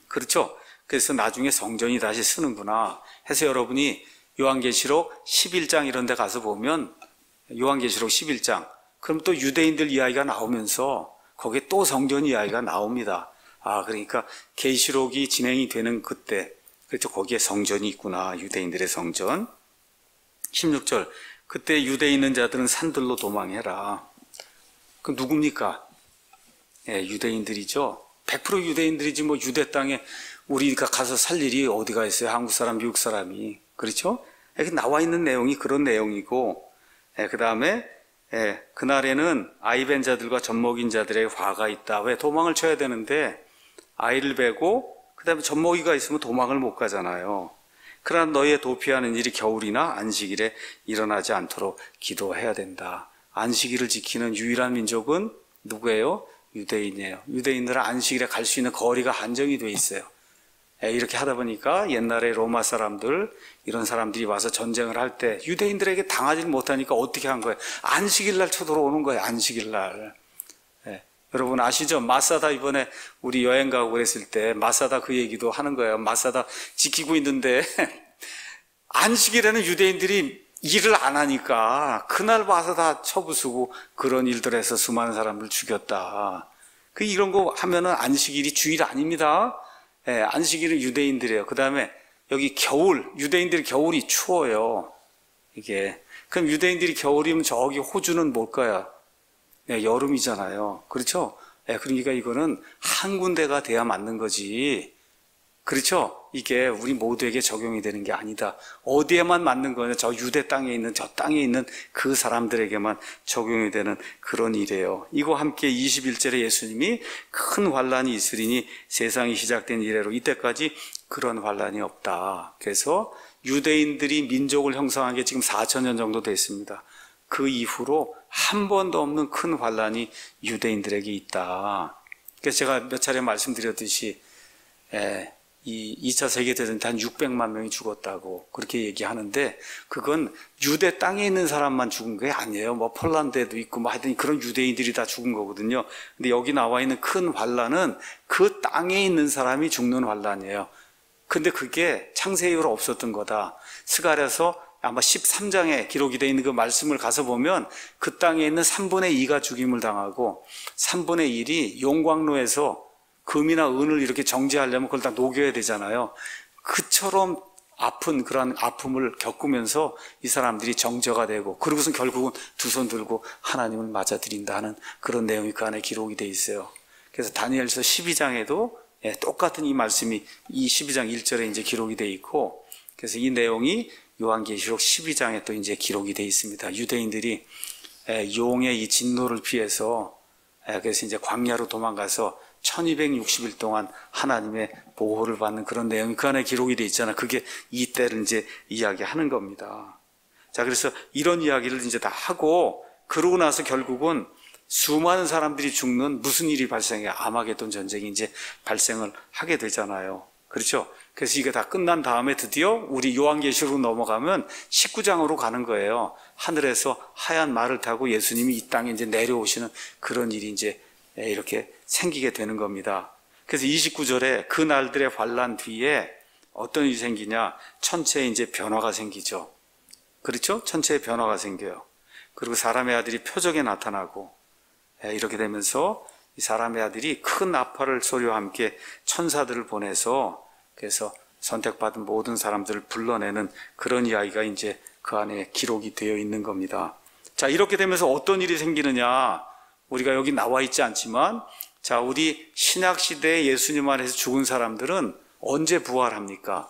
그렇죠? 그래서 나중에 성전이 다시 쓰는구나 해서 여러분이 요한계시록 11장 이런 데 가서 보면 요한계시록 11장 그럼 또 유대인들 이야기가 나오면서 거기에 또 성전 이야기가 나옵니다. 그러니까 계시록이 진행이 되는 그때 그렇죠? 거기에 성전이 있구나. 유대인들의 성전. 16절 그때 유대에 있는 자들은 산들로 도망해라. 그 누굽니까? 유대인들이죠. 100% 유대인들이지 뭐 유대 땅에 우리가 가서 살 일이 어디가 있어요? 한국 사람, 미국 사람이. 그렇죠? 여기 나와 있는 내용이 그런 내용이고 그 다음에 그날에는 아이 벤 자들과 젖먹인 자들의 화가 있다. 왜? 도망을 쳐야 되는데 아이를 베고 그 다음에 젖먹이가 있으면 도망을 못 가잖아요. 그러나 너희의 도피하는 일이 겨울이나 안식일에 일어나지 않도록 기도해야 된다. 안식일을 지키는 유일한 민족은 누구예요? 유대인이에요. 유대인들은 안식일에 갈 수 있는 거리가 한정이 돼 있어요. 이렇게 하다 보니까 옛날에 로마 사람들 이런 사람들이 와서 전쟁을 할 때 유대인들에게 당하지 못하니까 어떻게 한 거예요? 안식일 날 쳐들어오는 거예요. 안식일 날. 여러분 아시죠? 마사다 이번에 우리 여행 가고 그랬을 때 마사다 그 얘기도 하는 거예요. 마사다 지키고 있는데 안식일에는 유대인들이 일을 안 하니까 그날 와서 다 쳐부수고 그런 일들에서 수많은 사람을 죽였다. 이런 거 하면은 안식일이 주일 아닙니다. 안식일은 유대인들이에요. 그 다음에 여기 겨울, 유대인들이 겨울이 추워요. 이게. 그럼 유대인들이 겨울이면 저기 호주는 뭘까요? 여름이잖아요. 그렇죠? 그러니까 이거는 한 군데가 돼야 맞는 거지. 그렇죠? 이게 우리 모두에게 적용이 되는 게 아니다. 어디에만 맞는 거냐? 저 유대 땅에 있는 저 땅에 있는 그 사람들에게만 적용이 되는 그런 일이에요. 이거 함께 21절에 예수님이 큰 환란이 있으리니 세상이 시작된 이래로 이때까지 그런 환란이 없다. 그래서 유대인들이 민족을 형성한 게 지금 4,000년 정도 됐습니다. 그 이후로 한 번도 없는 큰 환란이 유대인들에게 있다. 그래서 제가 몇 차례 말씀드렸듯이 이 2차 세계대전 때 한 600만 명이 죽었다고 그렇게 얘기하는데 그건 유대 땅에 있는 사람만 죽은 게 아니에요. 뭐 폴란드에도 있고 뭐 하여튼 그런 유대인들이 다 죽은 거거든요. 근데 여기 나와 있는 큰 환란은 그 땅에 있는 사람이 죽는 환란이에요. 근데 그게 창세 이후로 없었던 거다. 스가랴서 아마 13장에 기록이 되어 있는 그 말씀을 가서 보면 그 땅에 있는 3분의 2가 죽임을 당하고 3분의 1이 용광로에서 금이나 은을 이렇게 정제하려면 그걸 다 녹여야 되잖아요. 그처럼 아픈 그런 아픔을 겪으면서 이 사람들이 정죄가 되고 그러고선 결국은 두 손 들고 하나님을 맞아들인다 하는 그런 내용이 그 안에 기록이 되어 있어요. 그래서 다니엘서 12장에도 똑같은 이 말씀이 이 12장 1절에 이제 기록이 되어 있고 그래서 이 내용이 요한계시록 12장에 또 이제 기록이 되어 있습니다. 유대인들이 용의 이 진노를 피해서 그래서 이제 광야로 도망가서 1260일 동안 하나님의 보호를 받는 그런 내용이 그 안에 기록이 되어 있잖아요. 그게 이때를 이제 이야기하는 겁니다. 자, 그래서 이런 이야기를 이제 다 하고 그러고 나서 결국은 수많은 사람들이 죽는 무슨 일이 발생해요? 아마게돈 전쟁이 이제 발생을 하게 되잖아요. 그렇죠? 그래서 이게 다 끝난 다음에 드디어 우리 요한계시록으로 넘어가면 19장으로 가는 거예요. 하늘에서 하얀 말을 타고 예수님이 이 땅에 이제 내려오시는 그런 일이 이제 이렇게 생기게 되는 겁니다. 그래서 29절에 그 날들의 환란 뒤에 어떤 일이 생기냐? 천체에 이제 변화가 생기죠. 그렇죠? 천체에 변화가 생겨요. 그리고 사람의 아들이 표적에 나타나고 이렇게 되면서 이 사람의 아들이 큰 나팔을 소리와 함께 천사들을 보내서 그래서 선택받은 모든 사람들을 불러내는 그런 이야기가 이제 그 안에 기록이 되어 있는 겁니다. 자, 이렇게 되면서 어떤 일이 생기느냐? 우리가 여기 나와 있지 않지만 자, 우리 신약시대에 예수님 안에서 죽은 사람들은 언제 부활합니까?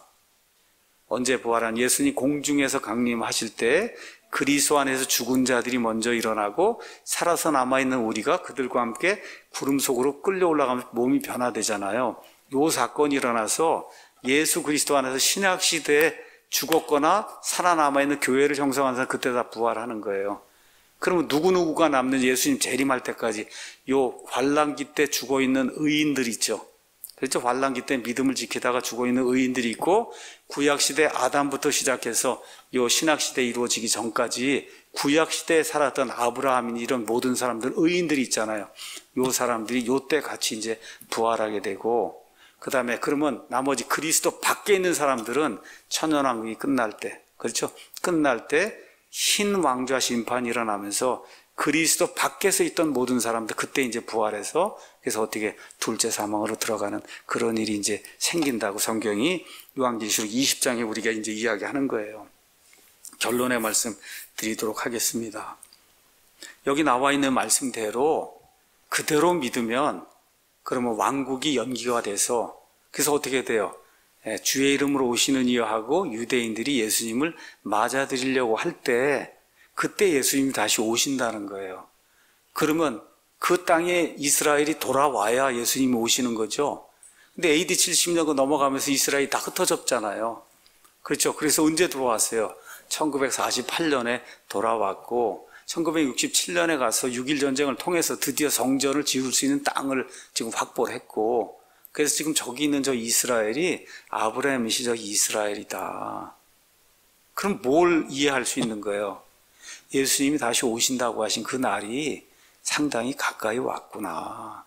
언제 부활한? 예수님 공중에서 강림하실 때 그리스도 안에서 죽은 자들이 먼저 일어나고 살아서 남아있는 우리가 그들과 함께 구름 속으로 끌려 올라가면서 몸이 변화되잖아요. 이 사건이 일어나서 예수 그리스도 안에서 신약시대에 죽었거나 살아남아있는 교회를 형성하는 사람 그때 다 부활하는 거예요. 그러면 누구누구가 남는 예수님 재림할 때까지 요 환란기 때 죽어있는 의인들 있죠. 그렇죠? 환란기 때 믿음을 지키다가 죽어있는 의인들이 있고, 구약시대 아담부터 시작해서 요 신약시대 이루어지기 전까지 구약시대에 살았던 아브라함이니 이런 모든 사람들, 의인들이 있잖아요. 요 사람들이 요 때 같이 이제 부활하게 되고, 그 다음에 그러면 나머지 그리스도 밖에 있는 사람들은 천년왕국이 끝날 때, 그렇죠? 끝날 때 흰 왕좌 심판이 일어나면서 그리스도 밖에서 있던 모든 사람들 그때 이제 부활해서, 그래서 어떻게 둘째 사망으로 들어가는 그런 일이 이제 생긴다고 성경이 요한계시록 20장에 우리가 이제 이야기하는 거예요. 결론의 말씀 드리도록 하겠습니다. 여기 나와 있는 말씀대로 그대로 믿으면 그러면 왕국이 연기가 돼서, 그래서 어떻게 돼요? 주의 이름으로 오시는 이여 하고 유대인들이 예수님을 맞아들이려고 할 때 그때 예수님이 다시 오신다는 거예요. 그러면 그 땅에 이스라엘이 돌아와야 예수님이 오시는 거죠. 근데 AD 70년 넘어가면서 이스라엘이 다 흩어졌잖아요. 그렇죠. 그래서 언제 들어왔어요? 1948년에 돌아왔고 1967년에 가서 6.1 전쟁을 통해서 드디어 성전을 지을 수 있는 땅을 지금 확보를 했고, 그래서 지금 저기 있는 저 이스라엘이 아브라함의 시적 이스라엘이다. 그럼 뭘 이해할 수 있는 거예요? 예수님이 다시 오신다고 하신 그 날이 상당히 가까이 왔구나.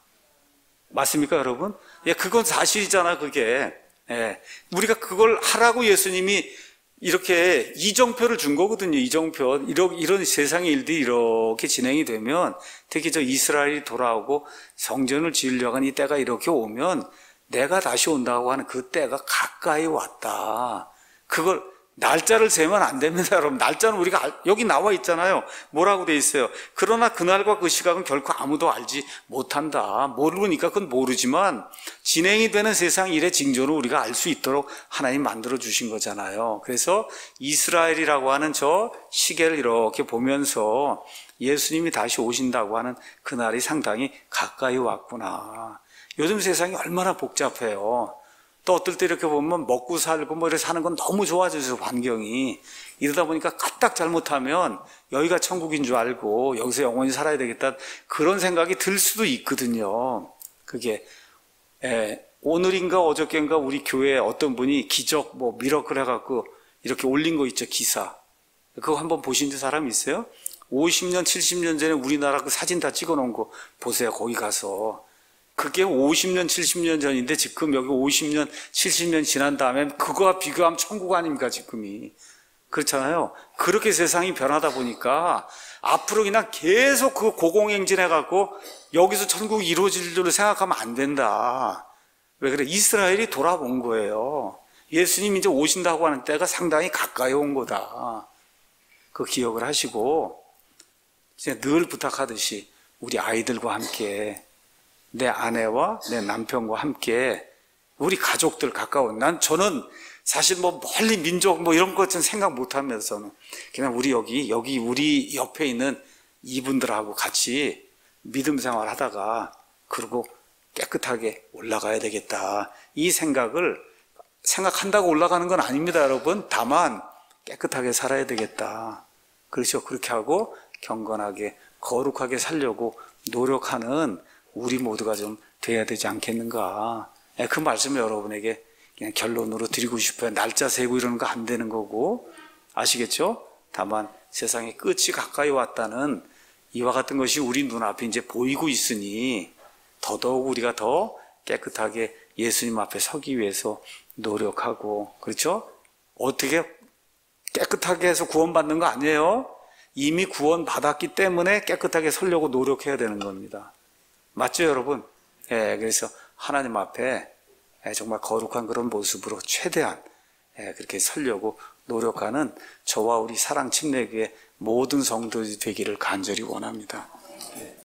맞습니까, 여러분? 예, 그건 사실이잖아, 그게. 예, 우리가 그걸 하라고 예수님이 이렇게 이정표를 준 거거든요. 이정표. 이런 세상의 일들이 이렇게 진행이 되면, 특히 저 이스라엘이 돌아오고 성전을 지으려고 하는 이 때가 이렇게 오면 내가 다시 온다고 하는 그 때가 가까이 왔다. 그걸 날짜를 세면 안 됩니다, 여러분. 날짜는 우리가 여기 나와 있잖아요. 뭐라고 돼 있어요? 그러나 그날과 그 시각은 결코 아무도 알지 못한다. 모르니까 그건 모르지만 진행이 되는 세상 일의 징조를 우리가 알 수 있도록 하나님 만들어 주신 거잖아요. 그래서 이스라엘이라고 하는 저 시계를 이렇게 보면서 예수님이 다시 오신다고 하는 그날이 상당히 가까이 왔구나. 요즘 세상이 얼마나 복잡해요. 또 어떨 때 이렇게 보면 먹고 살고 뭐 이렇게 사는 건 너무 좋아져서 환경이, 이러다 보니까 까딱 잘못하면 여기가 천국인 줄 알고 여기서 영원히 살아야 되겠다 그런 생각이 들 수도 있거든요. 그게 오늘인가 어저께인가 우리 교회에 어떤 분이 기적 뭐 미러클 해갖고 이렇게 올린 거 있죠, 기사. 그거 한번 보신 사람 있어요? 50년 70년 전에 우리나라 그 사진 다 찍어놓은 거 보세요. 거기 가서. 그게 50년, 70년 전인데 지금 여기 50년, 70년 지난 다음에 그거와 비교하면 천국 아닙니까, 지금이. 그렇잖아요. 그렇게 세상이 변하다 보니까 앞으로 그냥 계속 그 고공행진해갖고 여기서 천국이 이루어질 줄을 생각하면 안 된다. 왜 그래? 이스라엘이 돌아온 거예요. 예수님이 이제 오신다고 하는 때가 상당히 가까이 온 거다. 그 기억을 하시고, 이제 늘 부탁하듯이 우리 아이들과 함께 내 아내와 내 남편과 함께 우리 가족들 가까운, 저는 사실 뭐 멀리 민족 뭐 이런 것은 생각 못 하면서는 그냥 우리 여기 우리 옆에 있는 이분들하고 같이 믿음 생활 하다가 그리고 깨끗하게 올라가야 되겠다. 이 생각을 생각한다고 올라가는 건 아닙니다, 여러분. 다만 깨끗하게 살아야 되겠다. 그렇죠. 그렇게 하고 경건하게 거룩하게 살려고 노력하는 우리 모두가 좀 돼야 되지 않겠는가. 그 말씀을 여러분에게 그냥 결론으로 드리고 싶어요. 날짜 세고 이러는 거 안 되는 거고, 아시겠죠? 다만 세상의 끝이 가까이 왔다는 이와 같은 것이 우리 눈앞에 이제 보이고 있으니 더더욱 우리가 더 깨끗하게 예수님 앞에 서기 위해서 노력하고, 그렇죠? 어떻게 깨끗하게 해서 구원받는 거 아니에요? 이미 구원받았기 때문에 깨끗하게 서려고 노력해야 되는 겁니다. 맞죠, 여러분? 예, 그래서 하나님 앞에 정말 거룩한 그런 모습으로 최대한 그렇게 서려고 노력하는 저와 우리 사랑 침례교회 모든 성도들이 되기를 간절히 원합니다.